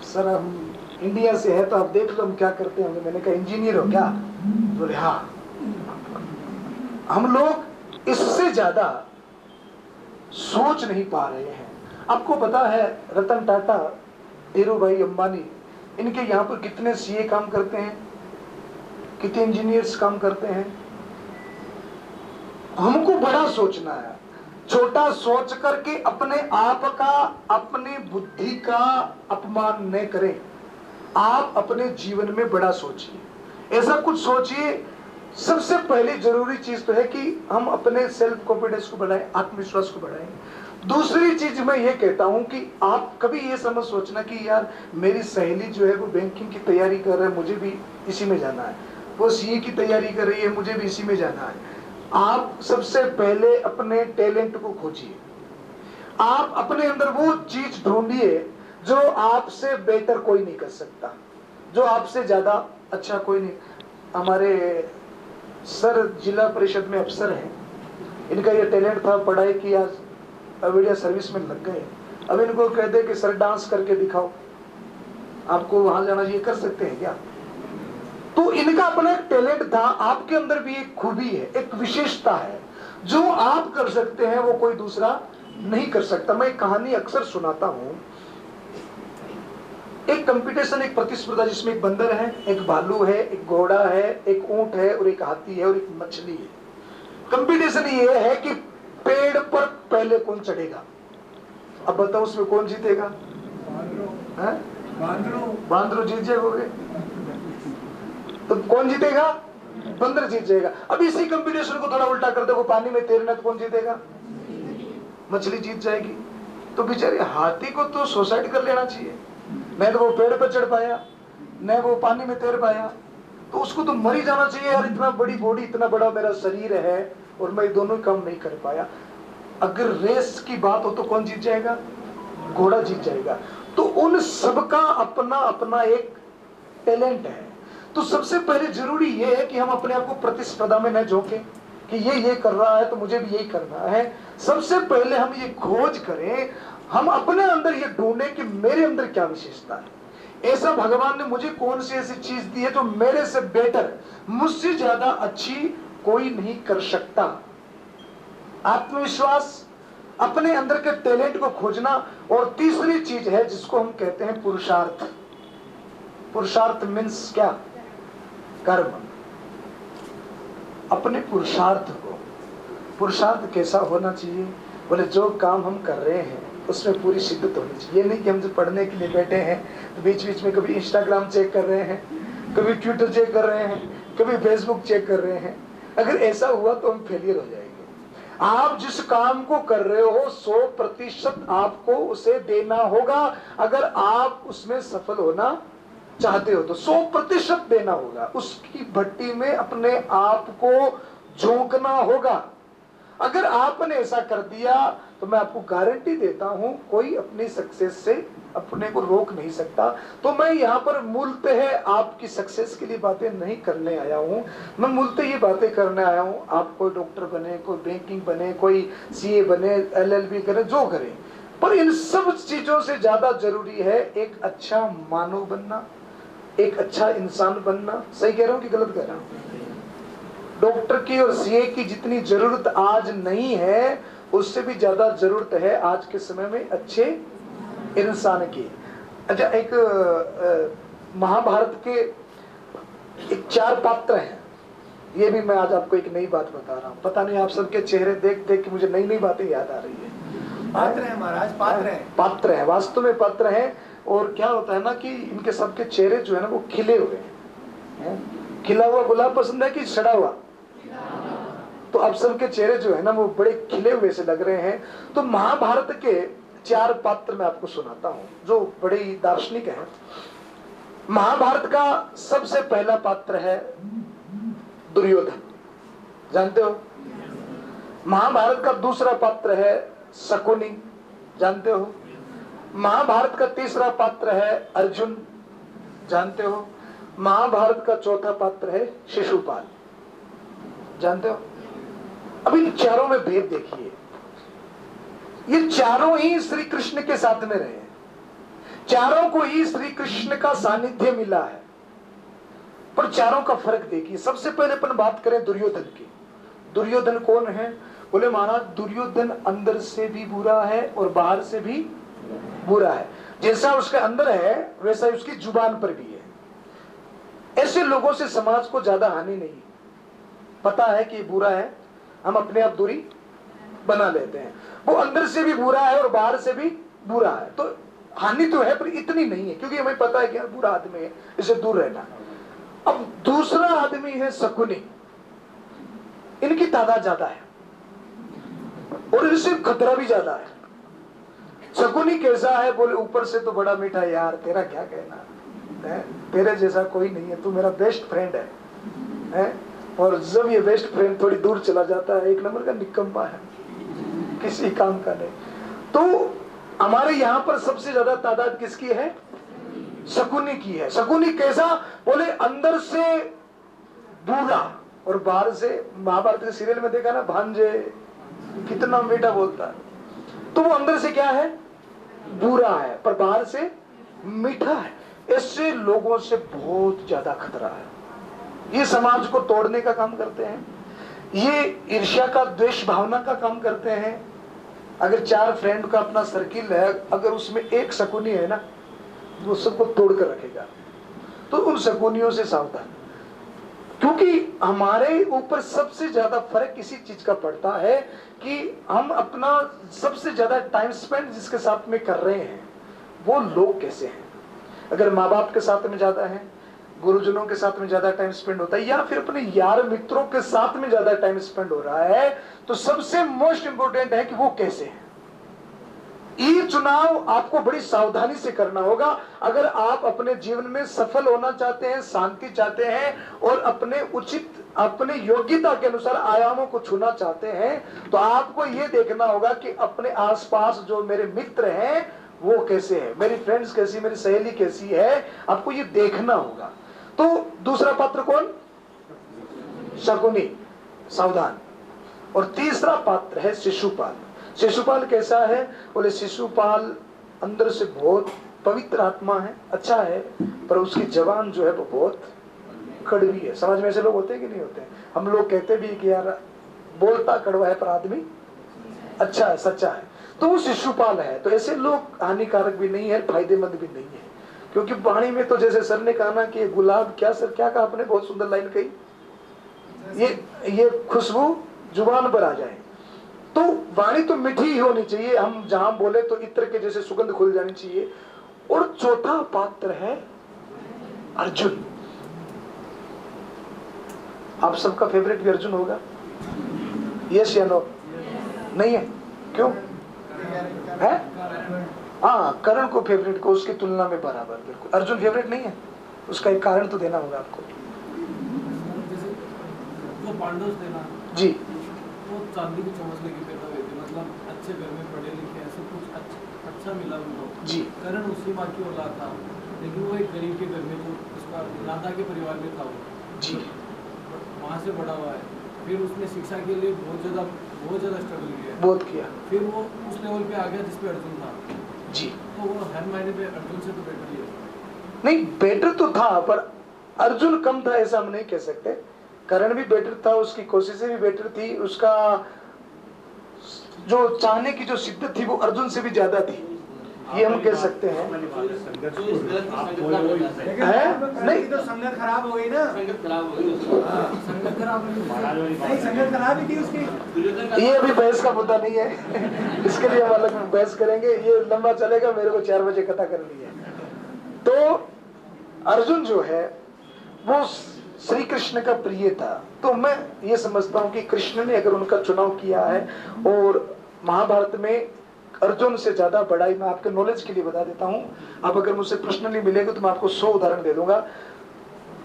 S5: सर हम इंडिया से है तो आप देख लो हम क्या करते हैं। मैंने कहा इंजीनियर हो क्या, बोले हाँ। हम लोग इससे ज्यादा सोच नहीं पा रहे हैं। आपको पता है रतन टाटा, धीरू भाई अंबानी, इनके यहाँ पर कितने सीए काम करते हैं, कितने इंजीनियर्स काम करते हैं। हमको बड़ा सोचना है, छोटा सोच करके अपने आप का, अपनी बुद्धि का अपमान न करें। आप अपने जीवन में बड़ा सोचिए, ऐसा कुछ सोचिए। सबसे पहली जरूरी चीज तो है कि हम अपने सेल्फ कॉन्फिडेंस को बढ़ाएं, आत्मविश्वास को बढ़ाएं। दूसरी चीज मैं ये कहता हूं कि आप कभी ये समझ सोचना कि यार मेरी सहेली जो है वो बैंकिंग की तैयारी कर रहा है, मुझे भी इसी में जाना है, वो सीए की तैयारी कर रही है, मुझे भी इसी में जाना है। आप सबसे पहले अपने टैलेंट को खोजिए, आप अपने अंदर वो चीज ढूंढिए जो आपसे बेटर कोई नहीं कर सकता, जो आपसे ज्यादा अच्छा कोई नहीं। हमारे सर जिला परिषद में अफसर हैं, इनका ये टैलेंट था, पढ़ाई की, आज अविडिया सर्विस में लग गए। अब इनको कहते कि सर डांस करके दिखाओ, आपको वहां जाना चाहिए, कर सकते हैं क्या? तो इनका अपना एक टैलेंट था, आपके अंदर भी एक खूबी है, एक विशेषता है, जो आप कर सकते हैं वो कोई दूसरा नहीं कर सकता। मैं एक कहानी अक्सर सुनाता हूं। एक कंपटीशन, एक प्रतिस्पर्धा जिसमें एक बंदर है, एक भालू है, एक घोड़ा है, एक ऊंट है और एक हाथी है और एक मछली है। कंपटीशन ये है कि पेड़ पर पहले कौन चढ़ेगा। अब बताओ उसमें कौन जीतेगा? बांदरो जीत जाओगे तो कौन जीतेगा? बंदर जीत जाएगा। अब इसी कंपटीशन को थोड़ा उल्टा कर दो, वो पानी में तैरना, तो कौन जीतेगा? मछली जीत जाएगी। तो बेचारे हाथी को तो सुसाइड कर लेना चाहिए, न तो वो पेड़ पर चढ़ पाया, न वो पानी में तैर पाया, तो उसको तो मर ही जाना चाहिए। यार इतना बड़ी बॉडी, इतना बड़ा मेरा शरीर है और मैं दोनों काम नहीं कर पाया। अगर रेस की बात हो तो कौन जीत जाएगा? घोड़ा जीत जाएगा। तो उन सबका अपना अपना एक टैलेंट है। तो सबसे पहले जरूरी यह है कि हम अपने आप को प्रतिस्पर्धा में न झोंके कि ये कर रहा है तो मुझे भी यही करना है। सबसे पहले हम ये खोज करें, हम अपने अंदर ये ढूंढें कि मेरे अंदर क्या विशेषता है, ऐसा भगवान ने मुझे कौन सी ऐसी चीज दी है जो मेरे से बेटर, मुझसे ज्यादा अच्छी कोई नहीं कर सकता। आत्मविश्वास, अपने अंदर के टैलेंट को खोजना। और तीसरी चीज है जिसको हम कहते हैं पुरुषार्थ। पुरुषार्थ मीन्स क्या? कर्म। अपने पुरुषार्थ को, पुरुषार्थ कैसा होना चाहिए? बोले जो काम हम कर रहे हैं उसमें पूरी शिद्दत होनी चाहिए। ये नहीं कि हम जो पढ़ने के लिए बैठे हैं तो बीच बीच में कभी इंस्टाग्राम चेक कर रहे हैं, कभी ट्विटर चेक कर रहे हैं, कभी फेसबुक चेक कर रहे हैं। अगर ऐसा हुआ तो हम फेलियर हो जाएंगे। आप जिस काम को कर रहे हो 100% आपको उसे देना होगा। अगर आप उसमें सफल होना चाहते हो तो 100% देना होगा। उसकी भट्टी में अपने आप को झोंकना होगा। अगर आपने ऐसा कर दिया तो मैं आपको गारंटी देता हूं कोई अपनी सक्सेस से अपने को रोक नहीं सकता। तो मैं यहाँ पर मूलतः आपकी सक्सेस के लिए बातें नहीं करने आया हूँ, मैं मूलतः ये बातें करने आया हूँ। आप कोई डॉक्टर बने, कोई बैंकिंग बने, कोई सीए बने, एलएलबी करे, जो करे, पर इन सब चीजों से ज्यादा जरूरी है एक अच्छा मानव बनना, एक अच्छा इंसान बनना। सही कह रहा हूँ कि गलत कह रहा हूँ? डॉक्टर की और सीए की जितनी जरूरत आज नहीं है, उससे भी ज्यादा जरूरत है आज के समय में अच्छे इंसान की। अच्छा, एक महाभारत के एक 4 पात्र हैं। ये भी मैं आज आपको एक नई बात बता रहा हूँ। पता नहीं आप सबके चेहरे देख देख के मुझे नई नई बातें याद आ रही है।
S2: पात्र है महाराज, पात्र है।
S5: पात्र है, वास्तव में पात्र है। और क्या होता है ना कि इनके सबके चेहरे जो है ना वो खिले हुए हैं। खिला हुआ गुलाब पसंद है कि सड़ा हुआ? तो अब सबके चेहरे जो है ना वो बड़े खिले हुए से लग रहे हैं। तो महाभारत के 4 पात्र मैं आपको सुनाता हूँ जो बड़े ही दार्शनिक हैं। महाभारत का सबसे पहला पात्र है दुर्योधन, जानते हो? महाभारत का दूसरा पात्र है शकुनी, जानते हो? महाभारत का तीसरा पात्र है अर्जुन, जानते हो? महाभारत का चौथा पात्र है शिशुपाल, जानते हो? अब इन चारों में भेद देखिए। ये चारों ही श्री कृष्ण के साथ में रहे, चारों को ही श्री कृष्ण का सानिध्य मिला है, पर चारों का फर्क देखिए। सबसे पहले अपन बात करें दुर्योधन की। दुर्योधन कौन है? बोले महाराज, दुर्योधन अंदर से भी बुरा है और बाहर से भी बुरा है। जैसा उसके अंदर है वैसा उसकी जुबान पर भी है। ऐसे लोगों से समाज को ज्यादा हानि नहीं। पता है कि बुरा है, हम अपने आप दूरी बना लेते हैं। वो अंदर से भी बुरा है और बाहर से भी बुरा है, तो हानि तो है पर इतनी नहीं है, क्योंकि हमें पता है कि यार बुरा आदमी है, इससे दूर रहना। अब दूसरा आदमी है शकुनी। इनकी तादाद ज्यादा है और इनसे खतरा भी ज्यादा है। शकुनी कैसा है? बोले ऊपर से तो बड़ा मीठा यार, तेरा क्या कहना है? तेरे जैसा कोई नहीं है, तू मेरा बेस्ट फ्रेंड है? और जब ये बेस्ट फ्रेंड थोड़ी दूर चला जाता है, 1 नंबर का निकम्मा है, किसी काम का नहीं। तो हमारे यहाँ पर सबसे ज्यादा तादाद किसकी है? शकुनी की है। शकुनी कैसा? बोले अंदर से बुरा और बाहर से, महाभारत के सीरियल में देखा ना, भांजे कितना मीठा बोलता है, तो वो अंदर से क्या है? बुरा है, पर बाहर से मीठा है। ऐसे लोगों से बहुत ज्यादा खतरा है। ये समाज को तोड़ने का काम करते हैं, ये ईर्ष्या का, द्वेष भावना का काम करते हैं। अगर 4 फ्रेंड का अपना सर्किल है, अगर उसमें एक शकुनी है ना, वो सबको तोड़ कर रखेगा। तो उन शकुनियों से सावधान, क्योंकि हमारे ऊपर सबसे ज्यादा फर्क इसी चीज का पड़ता है कि हम अपना सबसे ज्यादा टाइम स्पेंड जिसके साथ में कर रहे हैं वो लोग कैसे हैं। अगर माँ बाप के साथ में ज्यादा है, गुरुजनों के साथ में ज्यादा टाइम स्पेंड होता है, या फिर अपने यार मित्रों के साथ में ज्यादा टाइम स्पेंड हो रहा है, तो सबसे मोस्ट इंपोर्टेंट है कि वो कैसे है। ये चुनाव आपको बड़ी सावधानी से करना होगा। अगर आप अपने जीवन में सफल होना चाहते हैं, शांति चाहते हैं और अपने उचित, अपने योग्यता के अनुसार आयामों को छूना चाहते हैं, तो आपको ये देखना होगा कि अपने आसपास जो मेरे मित्र हैं वो कैसे हैं, मेरी फ्रेंड्स कैसी, मेरी सहेली कैसी है, आपको ये देखना होगा। तो दूसरा पात्र कौन? शकुनी, सावधान। और तीसरा पात्र है शिशुपाल। शिशुपाल कैसा है? बोले शिशुपाल अंदर से बहुत पवित्र आत्मा है, अच्छा है, पर उसकी जबान जो है वो बहुत कड़वी है। समाज में ऐसे लोग होते हैं कि नहीं होते हैं? हम लोग कहते भी कि यार बोलता कड़वा है पर आदमी अच्छा है, सच्चा है, तो वो शिशुपाल है। तो ऐसे लोग हानिकारक भी नहीं है, फायदेमंद भी नहीं है। क्योंकि वाणी में तो जैसे सर ने कहा ना कि गुलाब, क्या सर क्या कहा आपने, बहुत सुंदर लाइन कही, ये खुशबू जुबान पर आ जाए। तो वाणी तो मीठी ही होनी चाहिए, हम जहां बोले तो इत्र के जैसे सुगंध खुल जानी चाहिए। और चौथा पात्र है अर्जुन। आप सबका फेवरेट भी अर्जुन होगा, यस या नो? नहीं है? क्यों है? हाँ, कर्ण को फेवरेट को उसकी तुलना में बराबर, बिल्कुल। अर्जुन फेवरेट नहीं है, उसका एक कारण तो देना होगा आपको।
S6: वो पांडव थे ना
S5: जी,
S6: वो चांदी की चम्मच लेके पैदा हुए थे, मतलब अच्छे घर में पढ़े लिखे, ऐसे कुछ अच्छा मिला उनको
S5: जी।
S6: करण उसी माँ की औलाद था, लेकिन वो एक गरीब के घर में, जो उसका राधा के परिवार में था वो
S5: जी,
S6: वहाँ से बड़ा हुआ है। फिर उसने शिक्षा के लिए बहुत ज़्यादा स्ट्रगल किया,
S5: बहुत किया।
S6: फिर वो उस लेवल पे आ गया जिस पे अर्जुन था।
S5: जी,
S6: तो वो हर मायने पे अर्जुन से तो बेटर ही है।
S5: नहीं बेटर तो था, पर अर्जुन कम था ऐसा हम नहीं कह सकते। करण भी बेटर था, उसकी कोशिशें भी बेटर थी, उसका जो चाहने की जो शिद्दत थी वो अर्जुन से भी ज्यादा थी, ये हम कह सकते हैं। नहीं
S2: तो संगत खराब हो गई ना,
S6: संगत खराब हो गई, संगत खराब हो गई,
S2: नहीं संगत खराब ही थी उसकी।
S5: ये अभी बहस का मुद्दा नहीं है, इसके लिए हम अलग बहस करेंगे, ये लंबा चलेगा, मेरे को 4 बजे कथा करनी है। तो अर्जुन जो है वो श्री कृष्ण का प्रिय था, तो मैं ये समझता हूँ कि कृष्ण ने अगर उनका चुनाव किया है, और महाभारत में अर्जुन से ज्यादा बड़ाई, मैं आपके नॉलेज के लिए बता देता हूँ, आप अगर मुझसे पर्सनली मिलेंगे तो मैं आपको 100 उदाहरण दे दूंगा।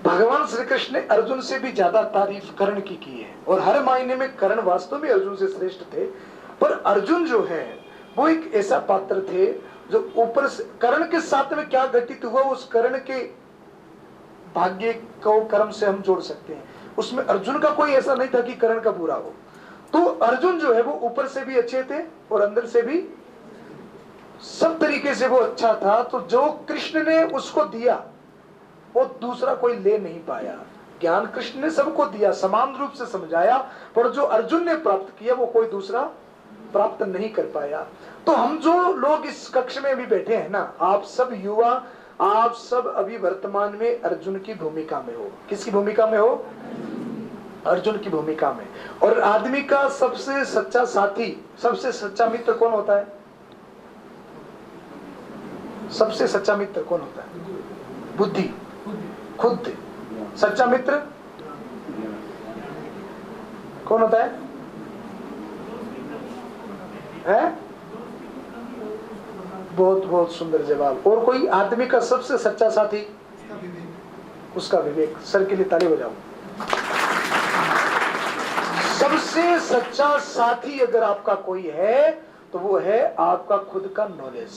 S5: भगवान श्री कृष्ण ने अर्जुन से भी ज्यादा तारीफ कर्ण की है, और हर मायने में कर्ण वास्तव में अर्जुन से श्रेष्ठ थे। पर अर्जुन जो है वो एक ऐसा पात्र थे जो ऊपर से कर्ण के साथ में क्या घटित हुआ, उस कर्ण के भाग्य को कर्म से हम जोड़ सकते हैं। उसमें अर्जुन का कोई ऐसा नहीं था कि कर्ण का बुरा हो। तो अर्जुन जो है वो ऊपर से भी अच्छे थे और अंदर से भी सब तरीके से वो अच्छा था। तो जो कृष्ण ने उसको दिया वो दूसरा कोई ले नहीं पाया। ज्ञान कृष्ण ने सबको दिया, समान रूप से समझाया, पर जो अर्जुन ने प्राप्त किया वो कोई दूसरा प्राप्त नहीं कर पाया। तो हम जो लोग इस कक्ष में अभी बैठे हैं ना, आप सब युवा, आप सब अभी वर्तमान में अर्जुन की भूमिका में हो। किसकी भूमिका में हो? अर्जुन की भूमिका में। और आदमी का सबसे सच्चा साथी, सबसे सच्चा मित्र कौन होता है? सबसे सच्चा मित्र कौन होता है? बुद्धि, खुद। सच्चा मित्र कौन होता है? बहुत बहुत सुंदर जवाब। और कोई आदमी का सबसे सच्चा साथी? उसका विवेक। सर के लिए ताली बजाओ। सबसे सच्चा साथी अगर आपका कोई है तो वो है आपका खुद का नॉलेज,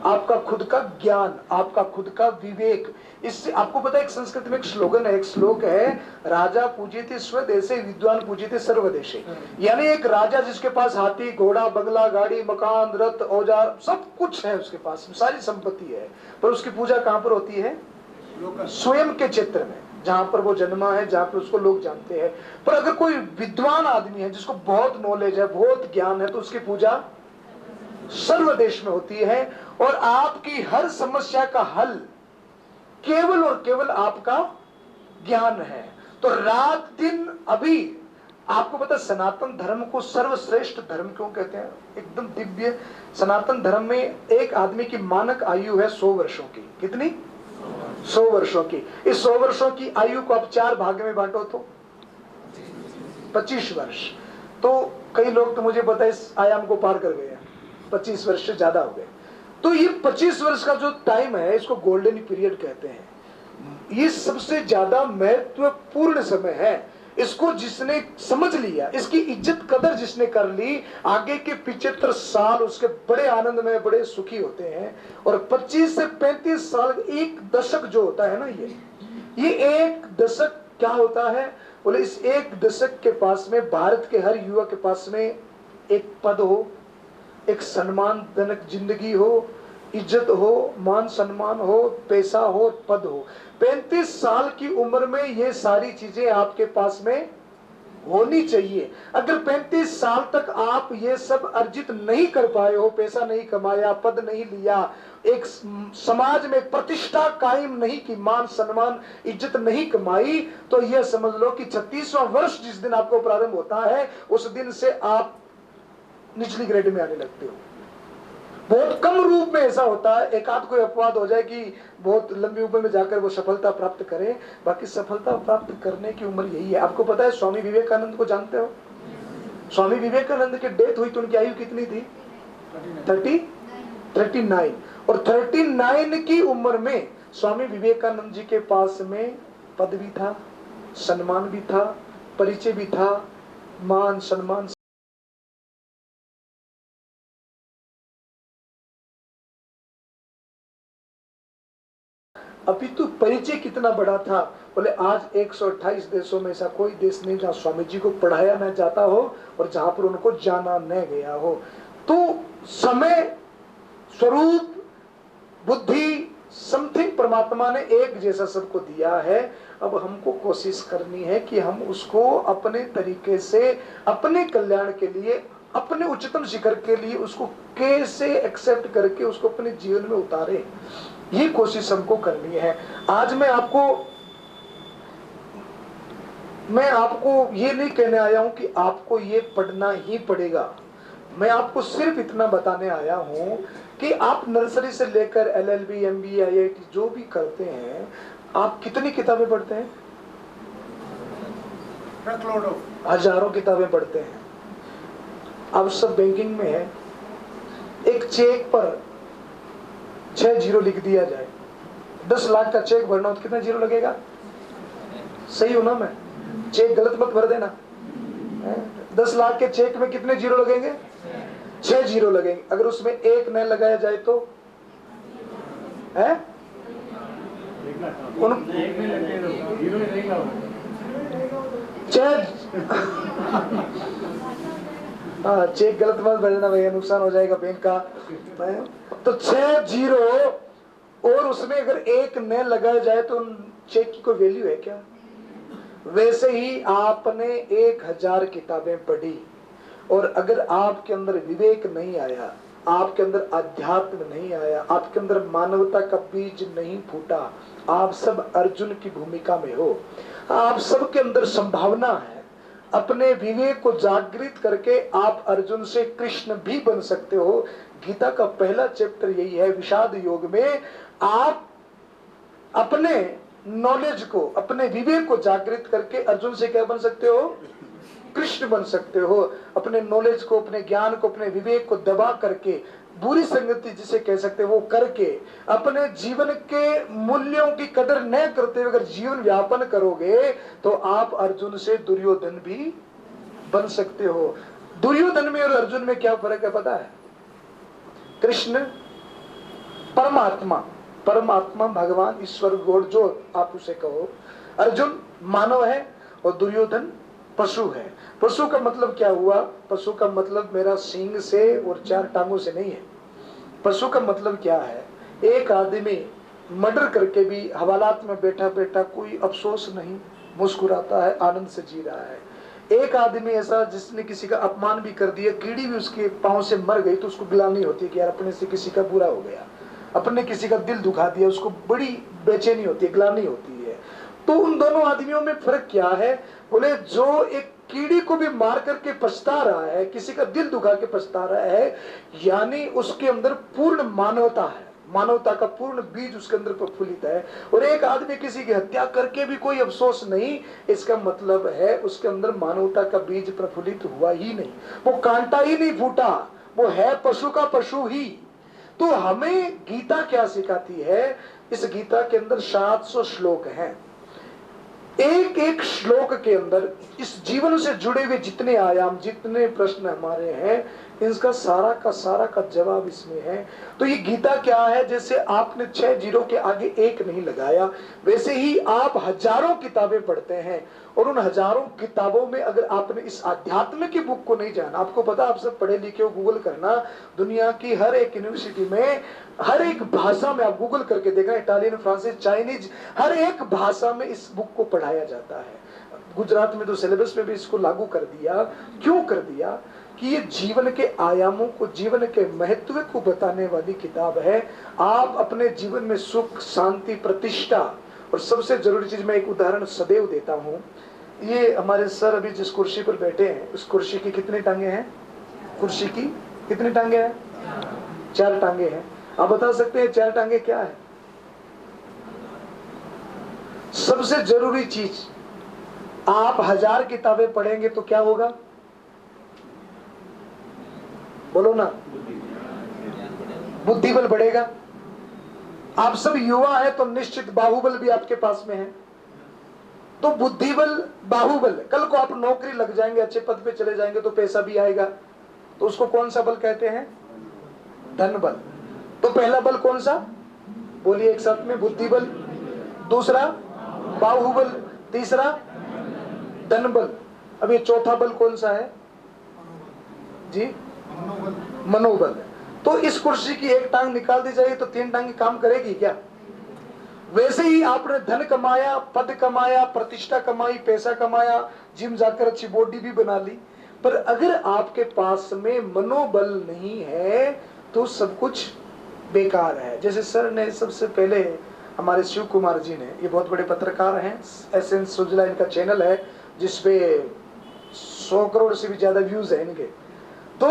S5: आपका खुद का ज्ञान, आपका खुद का विवेक। इससे आपको पता है, एक संस्कृत में एक स्लोगन है, एक श्लोक है, राजा पूजिते स्वदेशे विद्वान पूजिते सर्वदेशे। यानी एक राजा जिसके पास हाथी घोड़ा बंगला गाड़ी मकान रथ औजार सब कुछ है, उसके पास सारी संपत्ति है, पर उसकी पूजा कहां पर होती है? स्वयं के क्षेत्र में, जहां पर वो जन्मा है, जहां पर उसको लोग जानते हैं। पर अगर कोई विद्वान आदमी है जिसको बहुत नॉलेज है, बहुत ज्ञान है, तो उसकी पूजा सर्वदेश में होती है। और आपकी हर समस्या का हल केवल और केवल आपका ज्ञान है। तो रात दिन, अभी आपको पता, सनातन धर्म को सर्वश्रेष्ठ धर्म क्यों कहते हैं? एकदम दिव्य। सनातन धर्म में एक आदमी की मानक आयु है 100 वर्षों की। कितनी? 100 वर्षों की। इस 100 वर्षों की आयु को आप 4 भाग में बांटो तो 25 वर्ष। तो कई लोग तो मुझे पता है इस आयाम को पार कर गए, 25 वर्ष से ज्यादा हो गए। तो ये 25 वर्ष का जो टाइम है, इसको गोल्डन पीरियड कहते हैं। ये सबसे ज्यादा महत्वपूर्ण समय है। इसको जिसने समझ लिया, इसकी इज्जत कदर जिसने कर ली, आगे के 75 साल उसके बड़े आनंद में, बड़े सुखी होते हैं। और 25 से 35 साल, एक दशक जो होता है ना, ये एक दशक क्या होता है? बोले इस एक दशक के पास में, भारत के हर युवा के पास में एक पद हो, एक सम्मानजनक जिंदगी हो, इज्जत हो, मान सम्मान हो, पैसा हो, पद हो। 35 साल की उम्र में ये सारी चीजें आपके पास में होनी चाहिए। अगर 35 साल तक आप ये सब अर्जित नहीं कर पाए हो, पैसा नहीं कमाया, पद नहीं लिया, एक समाज में प्रतिष्ठा कायम नहीं की, मान सम्मान इज्जत नहीं कमाई, तो यह समझ लो कि 36वां वर्ष जिस दिन आपको प्रारंभ होता है, उस दिन से आप निचली ग्रेड में आने लगते हो। बहुत कम रूप में ऐसा होता है, एक आध कोई अपवाद हो जाए कि बहुत लंबी उम्र में जाकर वो सफलता प्राप्त करे, बाकी सफलता प्राप्त करने की उम्र यही है। आपको पता है स्वामी विवेकानंद को जानते हो? स्वामी विवेकानंद की डेथ हुई तो उनकी आयु कितनी थी? 39। और 39 की उम्र में स्वामी विवेकानंद जी के पास में पद भी था, सम्मान भी था, परिचय भी था, मान सम्मान। अभी तो परिचय कितना बड़ा था। बोले आज 128 देशों में ऐसा कोई देश नहीं जहां स्वामी जी को पढ़ाया न जाता हो और जहां पर उनको जाना न गया हो। तो समय, स्वरूप, बुद्धि, समथिंग परमात्मा ने एक जैसा सबको दिया है। अब हमको कोशिश करनी है कि हम उसको अपने तरीके से, अपने कल्याण के लिए, अपने उच्चतम शिखर के लिए उसको कैसे एक्सेप्ट करके उसको अपने जीवन में उतारे, ये कोशिश हमको करनी है। आज मैं आपको ये नहीं कहने आया हूं कि आपको ये पढ़ना ही पड़ेगा। मैं आपको सिर्फ इतना बताने आया हूं कि आप नर्सरी से लेकर LLB, MBA, IIT जो भी करते हैं, आप कितनी किताबें पढ़ते हैं? हजारों किताबें पढ़ते हैं। अब सब बैंकिंग में है, एक चेक पर 6 जीरो लिख दिया जाए, 10 लाख का चेक भरना हो तो कितना जीरो लगेगा? सही हो ना? मैं चेक गलत मत भर देना। 10 लाख के चेक में कितने जीरो लगेंगे? 6 जीरो लगेंगे। अगर उसमें एक न लगाया जाए तो है चेक गलत मत भरना भैया, नुकसान हो जाएगा बैंक का। तो 6 जीरो और उसमें अगर एक न लगाया जाए तो चेक की कोई वैल्यू है क्या? वैसे ही आपने 1000 किताबें पढ़ी और अगर आपके अंदर विवेक नहीं आया, आपके अंदर अध्यात्म नहीं आया, आपके अंदर मानवता का बीज नहीं फूटा, आप सब अर्जुन की भूमिका में हो। आप सबके अंदर संभावना है, अपने विवेक को जागृत करके आप अर्जुन से कृष्ण भी बन सकते हो। गीता का पहला चैप्टर यही है। विषाद योग में आप अपने नॉलेज को, अपने विवेक को जागृत करके अर्जुन से क्या बन सकते हो? कृष्ण बन सकते हो। अपने नॉलेज को, अपने ज्ञान को, अपने विवेक को दबा करके, बुरी संगति जिसे कह सकते हैं वो करके, अपने जीवन के मूल्यों की कदर न करते हुए अगर जीवन व्यापन करोगे तो आप अर्जुन से दुर्योधन भी बन सकते हो। दुर्योधन में और अर्जुन में क्या फर्क है पता है? कृष्ण परमात्मा भगवान ईश्वर गॉड जो आप उसे कहो, अर्जुन मानव है और दुर्योधन पशु है। पशु का मतलब क्या हुआ? पशु का मतलब मेरा सींग से और 4 टांगों से नहीं है। पशु का मतलब क्या है? एक आदमी मर्डर करके भी हवालात में बैठा बैठा कोई अफसोस नहीं, मुस्कुराता है, आनंद से जी रहा है। एक आदमी ऐसा जिसने किसी का अपमान भी कर दिया, कीड़ी भी उसके पांव से मर गई तो उसको गिलानी होती है कि यार अपने से किसी का बुरा हो गया, अपने किसी का दिल दुखा दिया, उसको बड़ी बेचैनी होती है, गिलानी होती है। तो उन दोनों आदमियों में फर्क क्या है? बोले जो एक कीड़ी को भी मार करके पछता रहा है, किसी का दिल दुखा के पछता रहा है, यानी उसके अंदर पूर्ण मानवता है, मानवता का पूर्ण बीज उसके अंदर प्रफुल्लित है। और एक आदमी किसी की हत्या करके भी कोई अफसोस नहीं, इसका मतलब है उसके अंदर मानवता का बीज प्रफुल्लित हुआ ही नहीं, वो कांटा ही नहीं फूटा, वो है पशु का पशु ही। तो हमें गीता क्या सिखाती है? इस गीता के अंदर 700 श्लोक हैं। एक एक श्लोक के अंदर इस जीवन से जुड़े हुए जितने आयाम, जितने प्रश्न हमारे हैं, इसका सारा का जवाब इसमें है। तो ये गीता क्या है? जैसे आपने 6 जीरो के आगे एक नहीं लगाया, वैसे ही आप हजारों किताबें पढ़ते हैं और उन हजारों किताबों में अगर आपने इस आध्यात्म की बुक को नहीं जाना, आपको पता, आप सब पढ़े लिखे हो, गूगल करना, दुनिया की हर एक यूनिवर्सिटी में हर एक भाषा में आप गूगल करके देखा, इटालियन, फ्रांसीसी, चाइनीज, हर एक भाषा में इस बुक को पढ़ाया जाता है। गुजरात में तो सिलेबस में भी इसको लागू कर दिया। क्यों कर दिया? कि ये जीवन के आयामों को, जीवन के महत्व को बताने वाली किताब है। आप अपने जीवन में सुख, शांति, प्रतिष्ठा और सबसे जरूरी चीज, मैं एक उदाहरण सदैव देता हूँ। ये हमारे सर अभी जिस कुर्सी पर बैठे हैं, उस कुर्सी की कितनी टांगे हैं? कुर्सी की कितनी टांगे हैं? 4 टांगे हैं। आप बता सकते हैं 4 टांगे क्या है? सबसे जरूरी चीज, आप 1000 किताबें पढ़ेंगे तो क्या होगा? बोलो ना, बुद्धि बल बढ़ेगा। आप सब युवा है तो निश्चित बाहुबल भी आपके पास में है। तो बुद्धि बल, बाहुबल, कल को आप नौकरी लग जाएंगे, अच्छे पद पे चले जाएंगे तो पैसा भी आएगा। तो उसको कौन सा बल कहते हैं? धन बल। तो पहला बल कौन सा? बोलिए एक साथ में, बुद्धि बल। दूसरा बाहुबल, तीसरा धन बल। अब ये चौथा बल कौन सा है जी? मनोबल। तो इस कुर्सी की एक टांग निकाल दी जाएगी तो 3 टांगे काम करेगी क्या? वैसे ही आपने धन कमाया, पद कमाया, प्रतिष्ठा कमाई, पैसा कमाया, जिम जाकर अच्छी बॉडी भी बना ली, पर अगर आपके पास में मनोबल नहीं है तो सब कुछ बेकार है। जैसे सर ने सबसे पहले हमारे शिव कुमार जी ने, ये बहुत बड़े पत्रकार हैं, एसेंस सुजला इनका चैनल है जिसपे 100 करोड़ से भी ज्यादा व्यूज है इनके। तो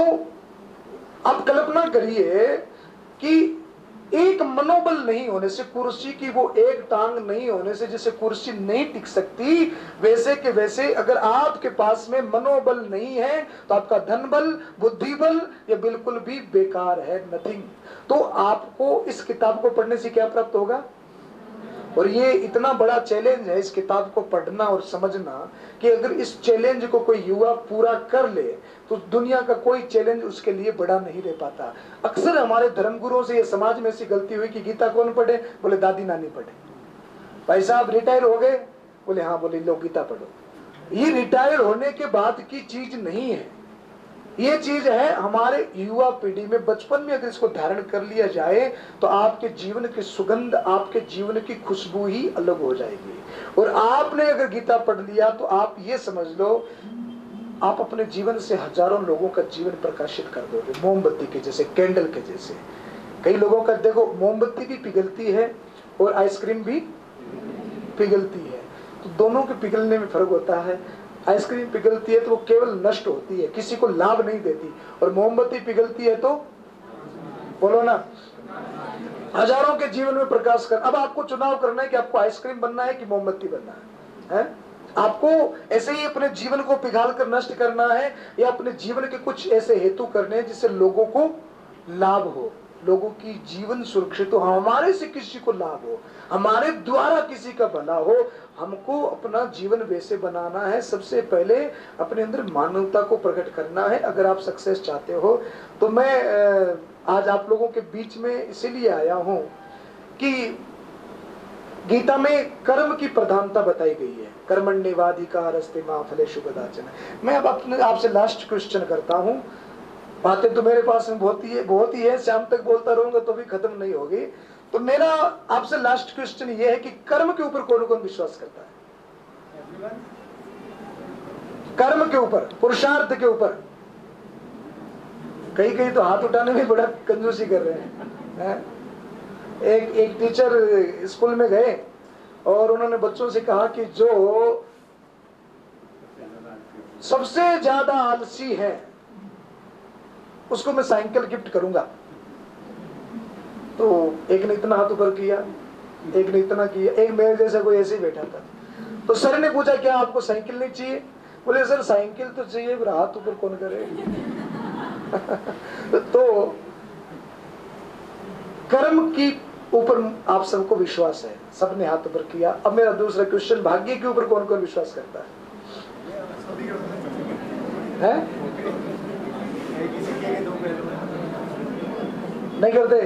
S5: आप कल्पना करिए कि एक मनोबल नहीं होने से, कुर्सी की वो एक टांग नहीं होने से जैसे कुर्सी नहीं टिक सकती, वैसे के वैसे अगर आपके पास में मनोबल नहीं है तो आपका धन बल, बुद्धि बल ये बिल्कुल भी बेकार है, नथिंग। तो आपको इस किताब को पढ़ने से क्या प्राप्त होगा? और ये इतना बड़ा चैलेंज है इस किताब को पढ़ना और समझना कि अगर इस चैलेंज को कोई युवा पूरा कर ले तो दुनिया का कोई चैलेंज उसके लिए बड़ा नहीं रह पाता। अक्सर हमारे धर्मगुरुओं से ये समाज में ऐसी गलती हुई कि गीता कौन पढ़े? बोले दादी नानी पढ़े। भाई साहब रिटायर हो गए? बोले हाँ। बोले लो गीता पढ़ो। ये रिटायर होने के बाद की चीज नहीं है, ये चीज है हमारे युवा पीढ़ी में। बचपन में अगर इसको धारण कर लिया जाए तो आपके जीवन की सुगंध, आपके जीवन की खुशबू ही अलग हो जाएगी। और आपने अगर गीता पढ़ लिया तो आप ये समझ लो आप अपने जीवन से हजारों लोगों का जीवन प्रकाशित कर दोगे, मोमबत्ती के जैसे, कैंडल के जैसे। कई लोगों का देखो मोमबत्ती भी पिघलती है और आइसक्रीम भी पिघलती है, तो दोनों के पिघलने में फर्क होता है। आइसक्रीम पिघलती है तो वो केवल नष्ट होती है, किसी को लाभ नहीं देती, और मोमबत्ती पिघलती है तो बोलो ना हजारों के जीवन में प्रकाश कर। अब आपको चुनाव करना है कि आपको आइसक्रीम बनना है कि मोमबत्ती बनना है? आपको ऐसे ही अपने जीवन को पिघाल कर नष्ट करना है या अपने जीवन के कुछ ऐसे हेतु करने हैं जिससे लोगों को लाभ हो, लोगों की जीवन सुरक्षित हो, हमारे से किसी को लाभ हो, हमारे द्वारा किसी का भला हो। हमको अपना जीवन वैसे बनाना है। सबसे पहले अपने अंदर मानवता को प्रकट करना है। अगर आप सक्सेस चाहते हो तो मैं आज आप लोगों के बीच में इसीलिए आया हूं कि गीता में कर्म की प्रधानता बताई गई है। कर्मण्येवाधिकारस्ते मा फलेषु कदाचन। मैं अब अपने आपसे लास्ट क्वेश्चन करता हूं। बातें तो मेरे पास में बहुत ही है, शाम तक बोलता रहूंगा तो भी खत्म नहीं होगी। तो मेरा आपसे लास्ट क्वेश्चन ये है कि कर्म के ऊपर कौन कौन विश्वास करता है? कर्म के ऊपर, पुरुषार्थ के ऊपर। कई तो हाथ उठाने में बड़ा कंजूसी कर रहे हैं। एक टीचर स्कूल में गए और उन्होंने बच्चों से कहा कि जो सबसे ज्यादा आलसी है उसको मैं साइकिल गिफ्ट करूंगा। तो एक ने इतना हाथ ऊपर किया, एक ने इतना किया, एक मेरे जैसा कोई ऐसे ही बैठा था। तो सर ने पूछा क्या आपको साइकिल नहीं चाहिए? बोले सर साइकिल तो चाहिए पर हाथ ऊपर कौन करे। तो कर्म की ऊपर आप सबको विश्वास है, सबने हाथ ऊपर किया। अब मेरा दूसरा क्वेश्चन, भाग्य के ऊपर कौन कौन विश्वास करता है? नहीं करते?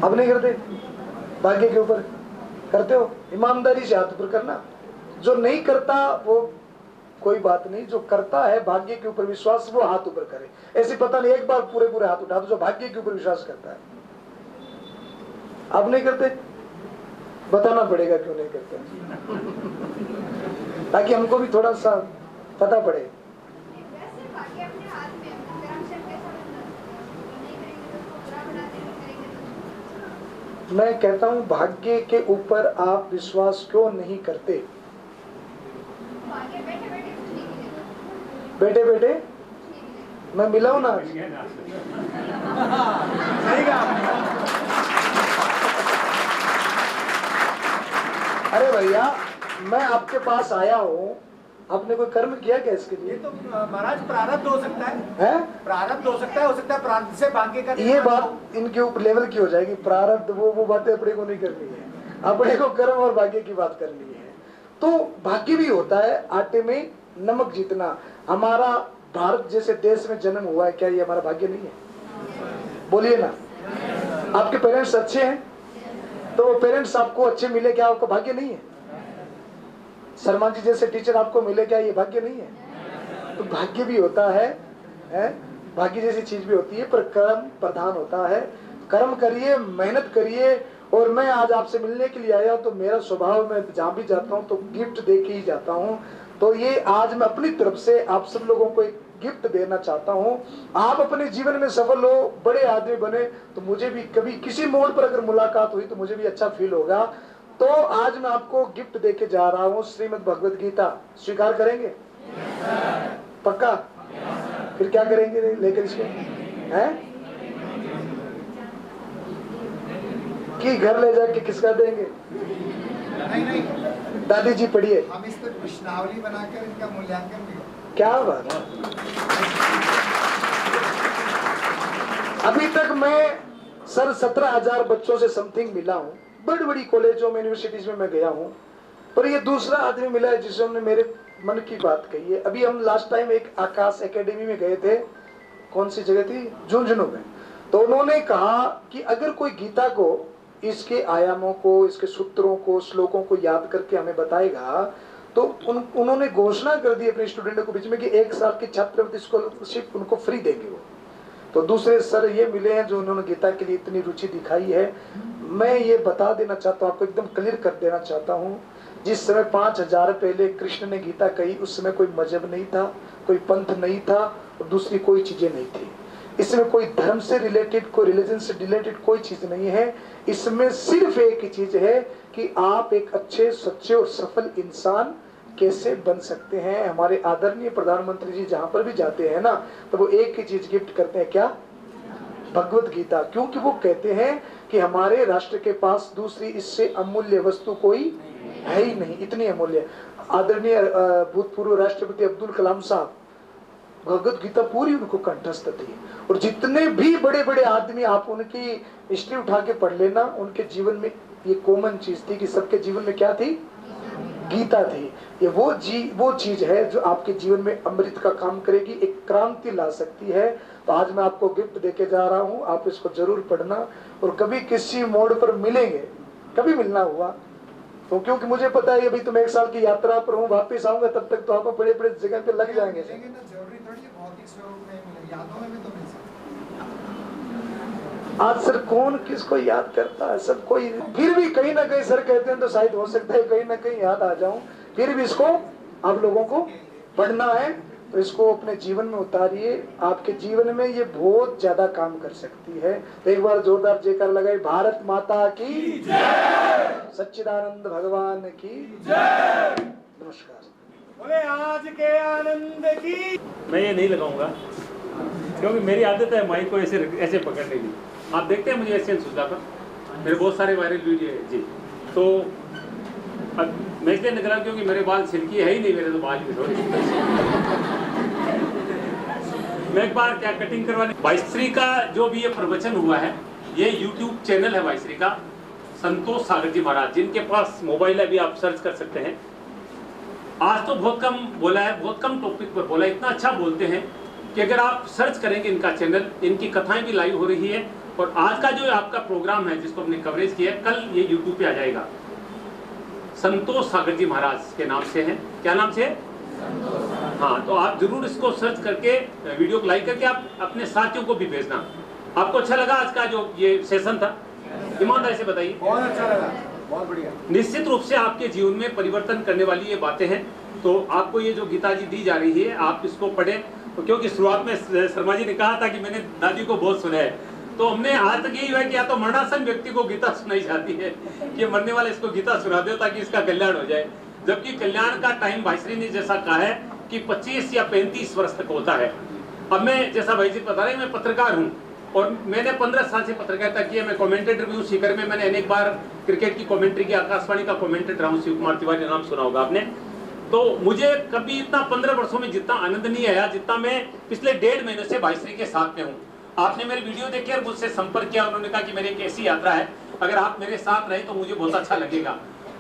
S5: अब नहीं करते? भाग्य के ऊपर करते हो? ईमानदारी से हाथ ऊपर करना। जो नहीं करता वो कोई बात नहीं, जो करता है भाग्य के ऊपर विश्वास वो हाथ ऊपर करे। ऐसे पता नहीं एक बार पूरे हाथ उठा दो जो भाग्य के ऊपर विश्वास करता है। अब नहीं करते? बताना पड़ेगा क्यों नहीं करते, ताकि हमको भी थोड़ा सा पता पड़े। मैं कहता हूं भाग्य के ऊपर आप विश्वास क्यों नहीं करते? बैठे बैठे मैं मिला हूं ना। सही कहा। अरे भैया मैं आपके पास आया हूं, आपने कोई कर्म किया क्या इसके लिए?
S2: तो महाराज प्रारब्ध हो सकता है, प्रारब्ध हो सकता है प्रारब्ध से भाग्य का।
S5: ये बात इनके ऊपर लेवल की हो जाएगी। प्रारब्ध वो बातें अपने को नहीं करनी है, अपने को कर्म और भाग्य की बात करनी है। तो भाग्य भी होता है आटे में नमक जितना। हमारा भारत जैसे देश में जन्म हुआ है, क्या ये हमारा भाग्य नहीं है? बोलिए ना। आपके पेरेंट्स अच्छे हैं तो पेरेंट्स आपको अच्छे मिले, क्या आपका भाग्य नहीं है? शर्मा जी जैसे टीचर आपको मिले, क्या ये भाग्य नहीं है? तो भाग्य भी होता है, भाग्य जैसी चीज भी होती है, पर कर्म प्रधान होता है। कर्म करिए, मेहनत करिए और मैं आज आपसे मिलने के लिए आया हूं, तो मेरा स्वभाव, मैं जहां भी जाता हूं तो गिफ्ट दे के ही जाता हूं। तो ये आज मैं अपनी तरफ से आप सब लोगों को एक गिफ्ट देना चाहता हूं। आप अपने जीवन में सफल हो, बड़े आदमी बने, तो मुझे भी कभी किसी मोड़ पर अगर मुलाकात हुई तो मुझे भी अच्छा फील होगा। तो आज मैं आपको गिफ्ट देके जा रहा हूं, श्रीमद् भगवद गीता। स्वीकार करेंगे? पक्का? फिर क्या करेंगे लेकर इसको? हैं? कि घर ले जाके किसका देंगे?
S1: नहीं,
S5: दादी जी पढ़िए।
S1: हम इस पर प्रश्नावली बनाकर इनका मूल्यांकन भी।
S5: क्या बात। अभी तक मैं सर 17,000 बच्चों से समथिंग मिला हूं, बड़ी बड़ी कॉलेजों में, यूनिवर्सिटीज में मैं गया हूं, पर ये दूसरा आदमी मिला है जिसने मेरे मन की बात कही है। अभी हम लास्ट टाइम एक आकाश एकेडमी में गए थे, कौन सी जगह थी? झुंझुनू में। तो उन्होंने कहा कि अगर कोई गीता को, इसके आयामों को, इसके सूत्रों को, श्लोकों को याद करके हमें बताएगा, तो उन्होंने घोषणा कर दी अपने स्टूडेंटों को बीच में कि 1 साल की छात्रवृत्ति स्कॉलरशिप उनको फ्री देंगे वो। तो दूसरे सर ये मिले हैं जो उन्होंने गीता के लिए इतनी रुचि दिखाई है। मैं ये बता देना चाहता हूँ, आपको एकदम क्लियर कर देना चाहता हूँ, जिस समय 5000 पहले कृष्ण ने गीता कही, उस समय कोई मजहब नहीं था, कोई पंथ नहीं था, और दूसरी कोई चीजें नहीं थी। इसमें कोई धर्म से रिलेटेड, कोई रिलीजन से रिलेटेड कोई चीज नहीं है। इसमें सिर्फ एक ही चीज है कि आप एक अच्छे, सच्चे और सफल इंसान कैसे बन सकते हैं। हमारे आदरणीय प्रधानमंत्री जी जहां पर भी जाते हैं ना, तो वो एक ही चीज गिफ्ट करते हैं, क्या? भगवत गीता। क्योंकि वो कहते हैं कि हमारे राष्ट्र के पास दूसरी इससे अमूल्य वस्तु कोई है ही नहीं, इतनी अमूल्य। आदरणीय भूतपूर्व राष्ट्रपति अब्दुल कलाम साहब, भगवत गीता पूरी उनको कंठस्थ थी। और जितने भी बड़े बड़े आदमी, आप उनकी हिस्ट्री उठा के पढ़ लेना, उनके जीवन में ये कॉमन चीज थी कि सबके जीवन में क्या थी? गीता थी। ये वो चीज है जो आपके जीवन में अमृत का काम करेगी, एक क्रांति ला सकती है। तो आज मैं आपको गिफ्ट देके जा रहा हूँ, आप इसको जरूर पढ़ना। और कभी किसी मोड़ पर मिलेंगे, कभी मिलना हुआ तो, क्योंकि मुझे पता है अभी तो मैं 1 साल की यात्रा पर हूँ, वापिस आऊंगा तब तक तो आप बड़े बड़े जगह पे लग जाएंगे। आज सर कौन किसको याद करता है? सब कोई, फिर भी कहीं ना कहीं सर कहते हैं तो शायद हो सकता है कहीं ना कहीं याद आ जाऊं। फिर भी इसको आप लोगों को पढ़ना है, तो इसको अपने जीवन में उतारिए। आपके जीवन में ये बहुत ज्यादा काम कर सकती है। तो एक बार जोरदार जयकार लगाए, भारत माता की जय, सच्चिदानंद भगवान की जय। नमस्कार।
S2: बोले आज के आनंद की।
S3: मैं ये नहीं लगाऊंगा क्योंकि मेरी आदत है माइक को ऐसे पकड़ने की। आप देखते हैं मुझे ऐसे सुझा पर, मेरे बहुत सारे वायरल वीडियो है जी। तो अब मैं इसलिए निकला क्योंकि मेरे बाल सिल्की है ही नहीं, मेरे तो बाल भी थोड़े। मैं एक बार क्या कटिंग करवाने, वाइश्री का जो भी ये प्रवचन हुआ है, ये YouTube चैनल है वाइश्री का, संतोष सागर जी महाराज, जिनके पास मोबाइल है अभी आप सर्च कर सकते हैं। आज तो बहुत कम बोला है, बहुत कम टॉपिक पर बोला है, इतना अच्छा बोलते हैं कि अगर आप सर्च करेंगे इनका चैनल, इनकी कथाएं भी लाइव हो रही है। और आज का जो आपका प्रोग्राम है जिसको हमने कवरेज किया है, कल ये YouTube पे आ जाएगा। संतोष सागर जी महाराज के नाम से है। क्या नाम से है? हाँ, तो आप जरूर इसको सर्च करके वीडियो को लाइक करके आप अपने साथियों को भी भेजना। आपको अच्छा लगा आज का जो ये सेशन था? ईमानदारी से बताइए।
S2: बहुत अच्छा लगा, बहुत बढ़िया।
S3: निश्चित रूप से आपके जीवन में परिवर्तन करने वाली ये बातें हैं। तो आपको ये जो गीता जी दी जा रही है, आप इसको पढ़ें। तो क्योंकि शुरुआत में शर्मा जी ने कहा था कि मैंने दादी को बहुत सुना है, तो हमने आज तक यही हुआ कि या तो मरणासन व्यक्ति को गीता सुनाई जाती है कि मरने वाले इसको गीता सुना दो ताकि इसका कल्याण हो जाए। जबकि कल्याण का टाइम भाईश्री ने जैसा कहा है कि 25 या 35 वर्ष तक होता है। अब मैं जैसा भाई जी बता रहे हैं, मैं पत्रकार हूँ और मैंने 15 साल से पत्रकारिता की है। मैं कमेंटेटर भी हूँ। सीकर में मैंने अनेक बार क्रिकेट की कमेंट्री की, आकाशवाणी का कमेंटेटर हूँ। शिव कुमार तिवारी नाम सुना होगा आपने। तो मुझे कभी इतना 15 वर्षों में जितना आनंद नहीं आया जितना मैं पिछले 1.5 महीने से भाईश्री के साथ में हूँ। आपने मेरी वीडियो देखी और मुझसे संपर्क किया, उन्होंने कहा कि मेरी एक ऐसी यात्रा है, अगर आप मेरे साथ रहे तो मुझे बहुत अच्छा लगेगा।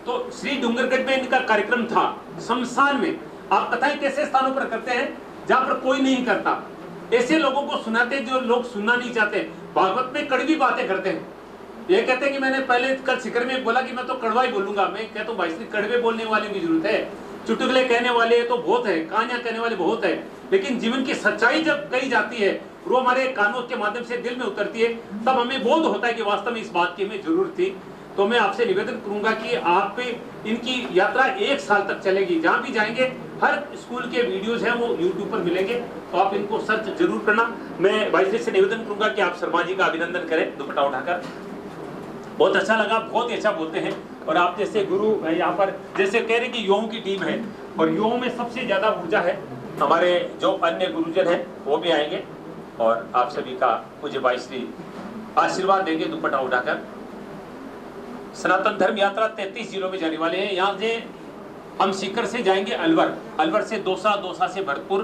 S3: तो श्री डूंगरगढ़ में इनका कार्यक्रम था, शमशान में। आप कथाएं कैसे स्थानों पर करते हैं जहां पर कोई नहीं करता, ऐसे लोगों को सुनाते जो लोग सुनना नहीं चाहते। भागवत में कड़वी बातें करते हैं। ये कहते हैं कि मैंने पहले कल शिखर में बोला कि मैं तो कड़वा ही बोलूंगा। मैं कहता हूँ भाई कड़वे बोलने वाले की जरूरत है, चुटकुले कहने वाले तो बहुत है, कहानियां कहने वाले बहुत है, लेकिन जीवन की सच्चाई जब कही जाती है, वो हमारे कानों के माध्यम से दिल में उतरती है, तब हमें बोध होता है कि वास्तव में इस बात की हमें जरूरत थी। तो मैं आपसे निवेदन करूंगा कि आप इनकी यात्रा 1 साल तक चलेगी। जहां भी जाएंगे हर स्कूल के वीडियोज हैं वो यूट्यूब पर मिलेंगे, तो आप इनको सर्च जरूर करना। मैं भाई श्री से निवेदन करूंगा कि आप शर्मा जी का अभिनंदन करें दुपट्टा उठाकर। बहुत अच्छा लगा, बहुत ही अच्छा बोलते हैं। और आप जैसे गुरु यहाँ पर जैसे कह रहे कि युवाओं की टीम है और युवाओं में सबसे ज्यादा ऊर्जा है। हमारे जो अन्य गुरुजन हैं वो भी आएंगे और आप सभी का पूज्य भाई श्री आशीर्वाद देंगे दुपट्टा उठाकर। सनातन धर्म यात्रा 33 जिलों में जाने वाले हैं। यहाँ से हम सीकर से जाएंगे अलवर, अलवर से दौसा, दौसा से भरतपुर।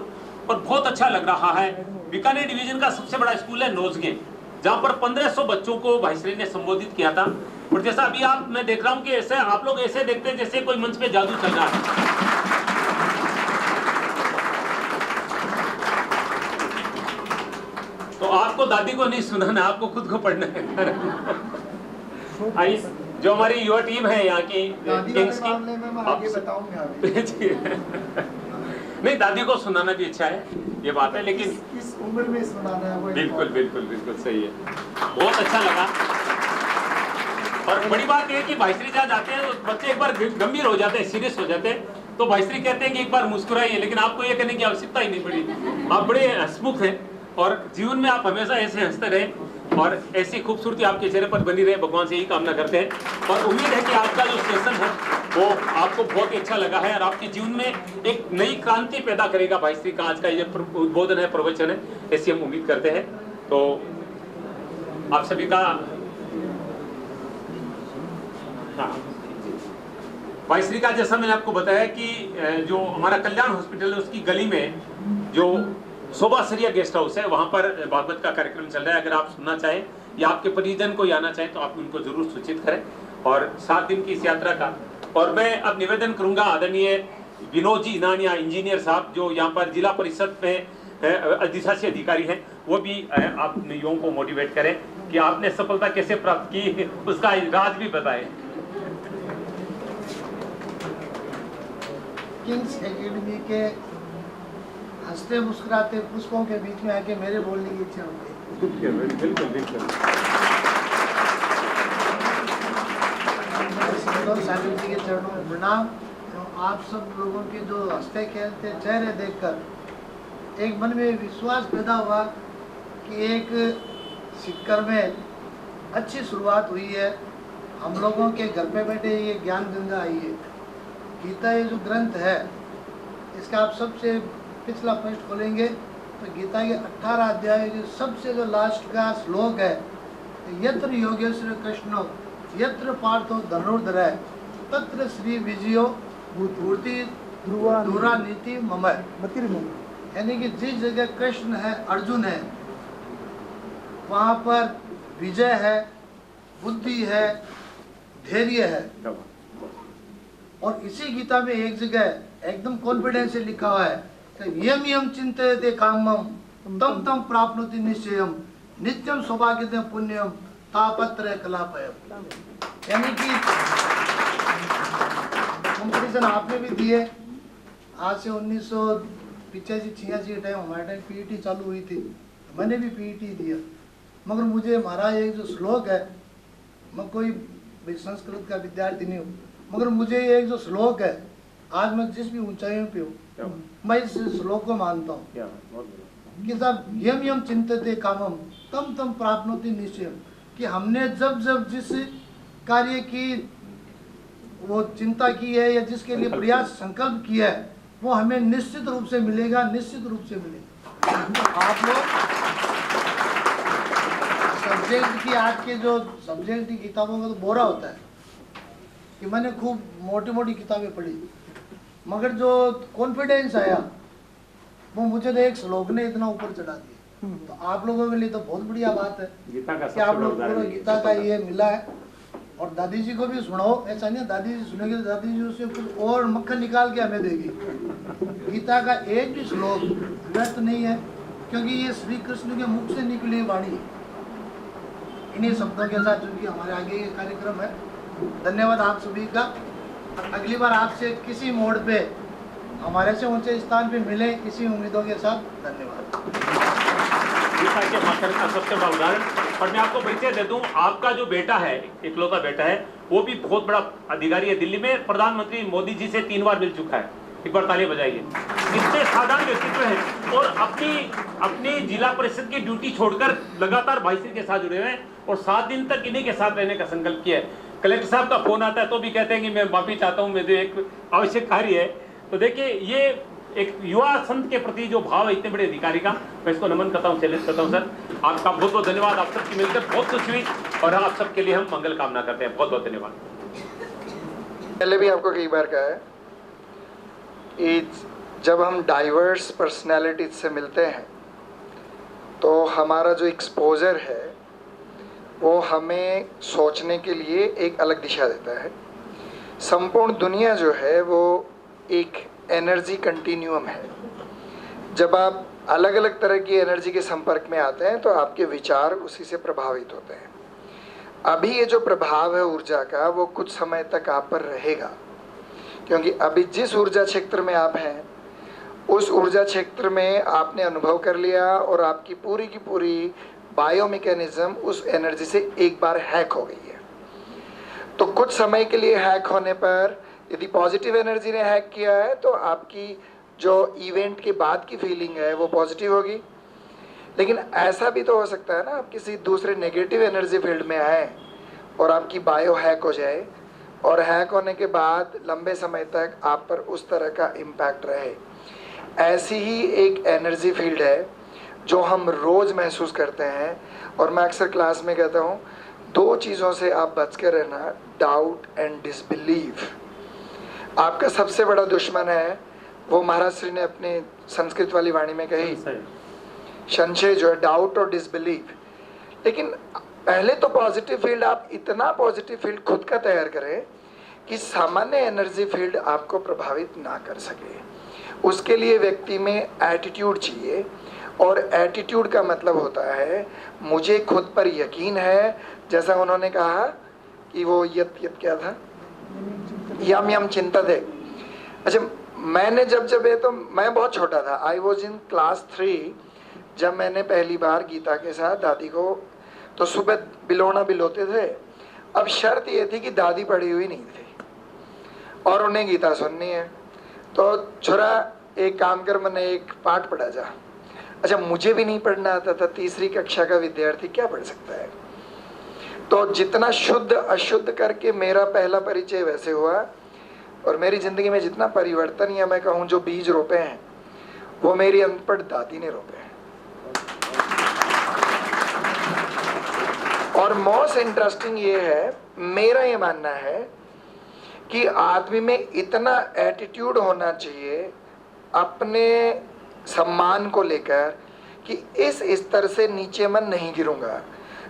S3: और बहुत अच्छा लग रहा है। बीकानेर डिवीजन का सबसे बड़ा स्कूल है नोजगे, जहाँ पर 1500 बच्चों को भाई श्री ने संबोधित किया था। और जैसा अभी आप मैं देख रहा हूँ कि ऐसे आप लोग ऐसे देखते हैं जैसे कोई मंच पे जादू चल रहा है। तो आपको दादी को नहीं सुनाना, आपको खुद को पढ़ना है। आइए, जो हमारी युवा टीम है यहाँ की किंग्स की,
S1: मामले में मैं आगे बताऊंगा अभी।
S3: नहीं, दादी को सुनाना भी अच्छा है, ये बात है, लेकिन
S1: इस उम्र में सुनाना है वो
S3: बिल्कुल बिल्कुल बिल्कुल सही है। बहुत अच्छा लगा। और बड़ी बात यह है कि भाईश्री जहाँ जाते हैं तो बच्चे एक बार गंभीर हो जाते हैं, सीरियस हो जाते हैं, तो भाईश्री कहते हैं कि एक बार मुस्कुराइए, लेकिन आपको ये करने की आवश्यकता ही नहीं पड़ी। आप बड़े हंसमुख हैं और जीवन में आप हमेशा ऐसे हंसते रहे और ऐसी खूबसूरती आपके चेहरे पर बनी रहे, भगवान से यही कामना करते हैं। और उम्मीद है कि आज का जो सेशन है वो आपको बहुत ही अच्छा लगा है और आपके जीवन में एक नई क्रांति पैदा करेगा भाईश्री का आज का ये उद्बोधन है, प्रवचन है, ऐसी हम उम्मीद करते हैं। तो आप सभी का हाँ, भाईश्री का जैसा मैंने आपको बताया कि जो हमारा कल्याण हॉस्पिटल है उसकी गली में जो शोभा सरिया गेस्ट हाउस है, वहां पर भागवत का कार्यक्रम चल रहा है। अगर आप सुनना चाहें या आपके परिजन को आना चाहें तो आप उनको जरूर सूचित करें। और 7 दिन की इस यात्रा का, और मैं अब निवेदन करूंगा आदरणीय विनोद जी इनानिया इंजीनियर साहब, जो यहाँ पर जिला परिषद में अधिशासी अधिकारी हैं, वो भी आप युवाओं को मोटिवेट करें कि आपने सफलता कैसे प्राप्त की, उसका राज भी बताएं।
S2: किंग्स एकेडमी के हंसते मुस्कुराते पुष्पों के बीच में आके मेरे बोलने की इच्छा होती है।
S3: बिल्कुल बिल्कुल।
S2: सिंदूर साहिब जी के चरणों में प्रणाम। तो आप सब लोगों के जो हंसते खेलते चेहरे देखकर एक मन में विश्वास पैदा हुआ कि एक सीकर में अच्छी शुरुआत हुई है। हम लोगों के घर पे बैठे ये ज्ञान गंगा आई है। गीता ये जो ग्रंथ है, इसका आप सबसे पिछला पृष्ठ खोलेंगे तो गीता के 18 अध्याय के सबसे जो लास्ट का श्लोक है, यत्र योगेश्वर कृष्णो यत्र पार्थो धनुर्धर तत्र श्री विजयो भूति ध्रुवा नीति मम। यानी कि जिस जगह कृष्ण है, अर्जुन है, वहाँ पर विजय है, बुद्धि है, धैर्य है। और इसी गीता में एक जगह एकदम कॉन्फिडेंस से लिखा हुआ है, यम यम चिंतयते कामम तम तम प्राप्नोति निश्चयम नित्यम सौभाग्यते पुण्यम तापत्र कलापयम। यानी कि कंपटीशन आपने भी दिए। आज से 1985-86 के टाइम हमारे टाइम पीईटी चालू हुई थी, मैंने भी पीईटी दिया। मगर मुझे महाराज एक जो श्लोक है, मैं कोई संस्कृत का विद्यार्थी नहीं हूँ, मगर मुझे ये एक जो श्लोक है, आज मैं जिस भी ऊंचाइयों पे हूँ, मैं इस श्लोक को मानता हूँ कि साहब यम यम चिंतते कामम तम तम प्राप्नोति निश्चयम, कि हमने जब जब जिस कार्य की वो चिंता की है या जिसके लिए प्रयास संकल्प किया है, वो हमें निश्चित रूप से मिलेगा, निश्चित रूप से मिलेगा। आप लोग सब्जेक्ट की, आज के जो सब्जेक्ट की किताबों का तो बोरा होता है कि मैंने खूब मोटी मोटी किताबें पढ़ी, मगर जो कॉन्फिडेंस आया वो मुझे तो एक श्लोक ने इतना ऊपर चढ़ा दिया। तो आप लोगों के लिए तो बहुत बढ़िया बात है कि आप लोग पूरा गीता का ये मिला है। और दादी जी को भी सुनाओ, ऐसा नहीं दादी जी सुनेगी तो दादी जी उससे कुछ और मक्खन निकाल के हमें देगी। गीता का एक भी श्लोक व्यर्थ नहीं है, क्योंकि ये श्री कृष्ण के मुख से निकली वाणी। इन्हीं शब्दों के साथ चूंकि हमारे आगे ये कार्यक्रम है, धन्यवाद आप सभी का। अगली बार आपसे किसी मोड़ पे हमारे से ऊंचे स्थान पे मिले, इसी उम्मीदों के साथ। धन्यवाद।
S3: गीता के माध्यम का सबसे बड़ा उदाहरण। और मैं आपको परिचय दे दूं, आपका जो बेटा है, इकलौता बेटा है, वो भी बहुत बड़ा अधिकारी है। दिल्ली में प्रधानमंत्री मोदी जी से 3 बार मिल चुका है। एक बार ताली बजाइए। इतने साधारण व्यक्तित्व हैं और अपनी जिला परिषद की ड्यूटी छोड़कर लगातार भाईश्री के साथ जुड़े हुए हैं और 7 दिन तक इन्हीं के साथ रहने का संकल्प किया है। कलेक्टर साहब का फोन आता है तो भी कहते हैं कि मैं माफी चाहता हूं, मेरे एक आवश्यक कार्य है। तो देखिए, ये एक युवा संत के प्रति जो भाव है इतने बड़े अधिकारी का, मैं इसको नमन करता हूँ, चैलेंज करता हूँ। सर, आपका बहुत बहुत धन्यवाद। आप सबकी मिलकर बहुत खुशी हुई और आप सबके लिए हम मंगल कामना करते हैं। बहुत बहुत धन्यवाद।
S1: पहले भी आपको कई बार कहा है कि जब हम डाइवर्स पर्सनैलिटीज से मिलते हैं तो हमारा जो एक्सपोजर है वो हमें सोचने के लिए एक अलग दिशा देता है। संपूर्ण दुनिया जो है वो एक एनर्जी कंटिन्यूम है। जब आप अलग अलग तरह की एनर्जी के संपर्क में आते हैं तो आपके विचार उसी से प्रभावित होते हैं। अभी ये जो प्रभाव है ऊर्जा का, वो कुछ समय तक आप पर रहेगा, क्योंकि अभी जिस ऊर्जा क्षेत्र में आप हैं उस ऊर्जा क्षेत्र में आपने अनुभव कर लिया और आपकी पूरी की पूरी बायोमैकेनिज्म उस एनर्जी से एक बार हैक हो गई है। तो कुछ समय के लिए हैक होने पर यदि पॉजिटिव एनर्जी ने हैक किया है तो आपकी जो इवेंट के बाद की फीलिंग है वो पॉजिटिव होगी। लेकिन ऐसा भी तो हो सकता है ना, आप किसी दूसरे नेगेटिव एनर्जी फील्ड में आए और आपकी बायो हैक हो जाए और हैक होने के बाद लंबे समय तक आप पर उस तरह का इम्पैक्ट रहे। ऐसी ही एक एनर्जी फील्ड है जो हम रोज़ महसूस करते हैं। और मैं अक्सर क्लास में कहता हूँ, 2 चीज़ों से आप बच कर रहना, डाउट एंड डिसबिलीव। आपका सबसे बड़ा दुश्मन है, वो महाराज श्री ने अपनी संस्कृत वाली वाणी में कही, संशय जो है, डाउट और डिसबिलीव। लेकिन पहले तो पॉजिटिव फील्ड, आप इतना पॉजिटिव फील्ड खुद का तैयार करें कि सामान्य एनर्जी फील्ड आपको प्रभावित ना कर सके। उसके लिए व्यक्ति में एटीट्यूड चाहिए, और एटीट्यूड का मतलब होता है मुझे खुद पर यकीन है। जैसा उन्होंने कहा कि वो यत क्या था, यम यम चिंतते। अच्छा, मैंने जब ये तो मैं बहुत छोटा था, आई वॉज इन क्लास 3 जब मैंने पहली बार गीता के साथ दादी को, तो सुबह बिलोना बिलोते थे। अब शर्त ये थी कि दादी पढ़ी हुई नहीं थी और उन्हें गीता सुननी है। तो छोरा एक काम कर, मैंने एक पाठ पढ़ा जा। अच्छा, मुझे भी नहीं पढ़ना आता था, 3री कक्षा का विद्यार्थी क्या पढ़ सकता है। तो जितना शुद्ध अशुद्ध करके मेरा पहला परिचय वैसे हुआ, और मेरी ज़िंदगी में जितना परिवर्तन, या मैं कहूँ जो बीज रोपे हैं, वो मेरी अनपढ़ दादी ने रोपे हैं। और मोस्ट इंटरेस्टिंग ये है, मेरा ये मानना है कि आदमी में इतना एटीट्यूड होना चाहिए अपने सम्मान को लेकर कि इस स्तर से नीचे मैं नहीं गिरूंगा।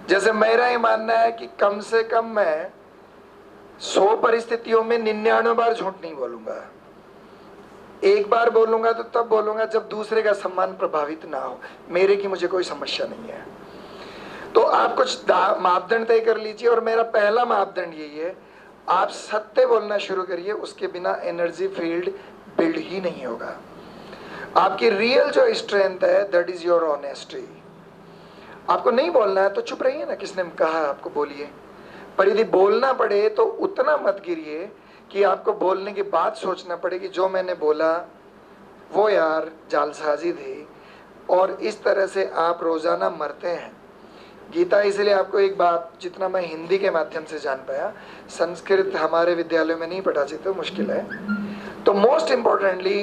S1: जैसे मेरा ये मानना है कि कम से कम मैं 100 परिस्थितियों में 99 बार झूठ नहीं बोलूंगा। एक बार बोलूंगा तो तब बोलूंगा जब दूसरे का सम्मान प्रभावित ना हो, मेरे की मुझे कोई समस्या नहीं है। तो आप कुछ मापदंड तय कर लीजिए, और मेरा पहला मापदंड यही है, आप सत्य बोलना शुरू करिए। उसके बिना एनर्जी फील्ड बिल्ड ही नहीं होगा। आपकी रियल जो स्ट्रेंथ है, दैट इज योर ऑनेस्टी। आपको नहीं बोलना है तो चुप रहिए ना, किसने कहा आपको बोलिए। पर यदि बोलना पड़े तो उतना मत गिरिए कि आपको बोलने के बाद सोचना पड़े कि जो मैंने बोला वो यार जालसाजी थी। और इस तरह से आप रोजाना मरते हैं। गीता इसलिए आपको एक बात, जितना मैं हिंदी के माध्यम से जान पाया, संस्कृत हमारे विद्यालयों में नहीं पढ़ाती तो मुश्किल है। तो मोस्ट इम्पोर्टेंटली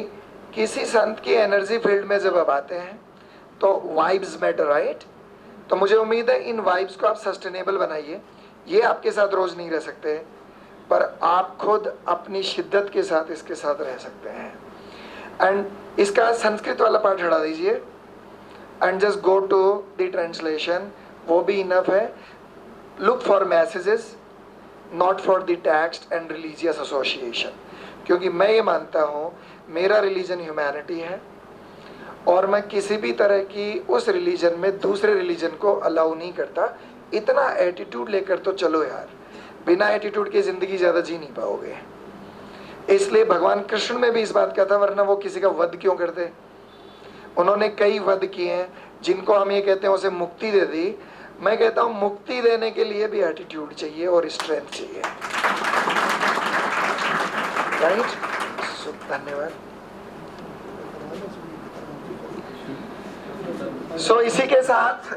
S1: किसी संत की एनर्जी फील्ड में जब आप आते हैं तो वाइब्स मैटर, राइट। तो मुझे उम्मीद है इन वाइब्स को आप सस्टेनेबल बनाइए। ये आपके साथ रोज नहीं रह सकते, पर आप खुद अपनी शिद्दत के साथ इसके साथ रह सकते हैं। एंड इसका संस्कृत वाला पार्ट हटा दीजिए and just go to the translation, वो भी इनफ है। Look for messages, not for the text and religious association. क्योंकि मैं ये मानता हूँ मेरा रिलीजन ह्यूमैनिटी है, और मैं किसी भी तरह की उस रिलीजन में दूसरे रिलीजन को अलाउ नहीं करता। इतना एटीट्यूड लेकर तो चलो यार, बिना एटीट्यूड के ज़िंदगी ज़्यादा जी नहीं पाओगे। इसलिए भगवान कृष्ण में भी इस बात का था, वरना वो किसी का वध क्यों करते। उन्होंने कई वध किए हैं, जिनको हम ये कहते हैं उसे मुक्ति दे दी, मैं कहता हूँ मुक्ति देने के लिए भी एटीट्यूड चाहिए और स्ट्रेंथ चाहिए, राइट। धन्यवाद। सो इसी के साथ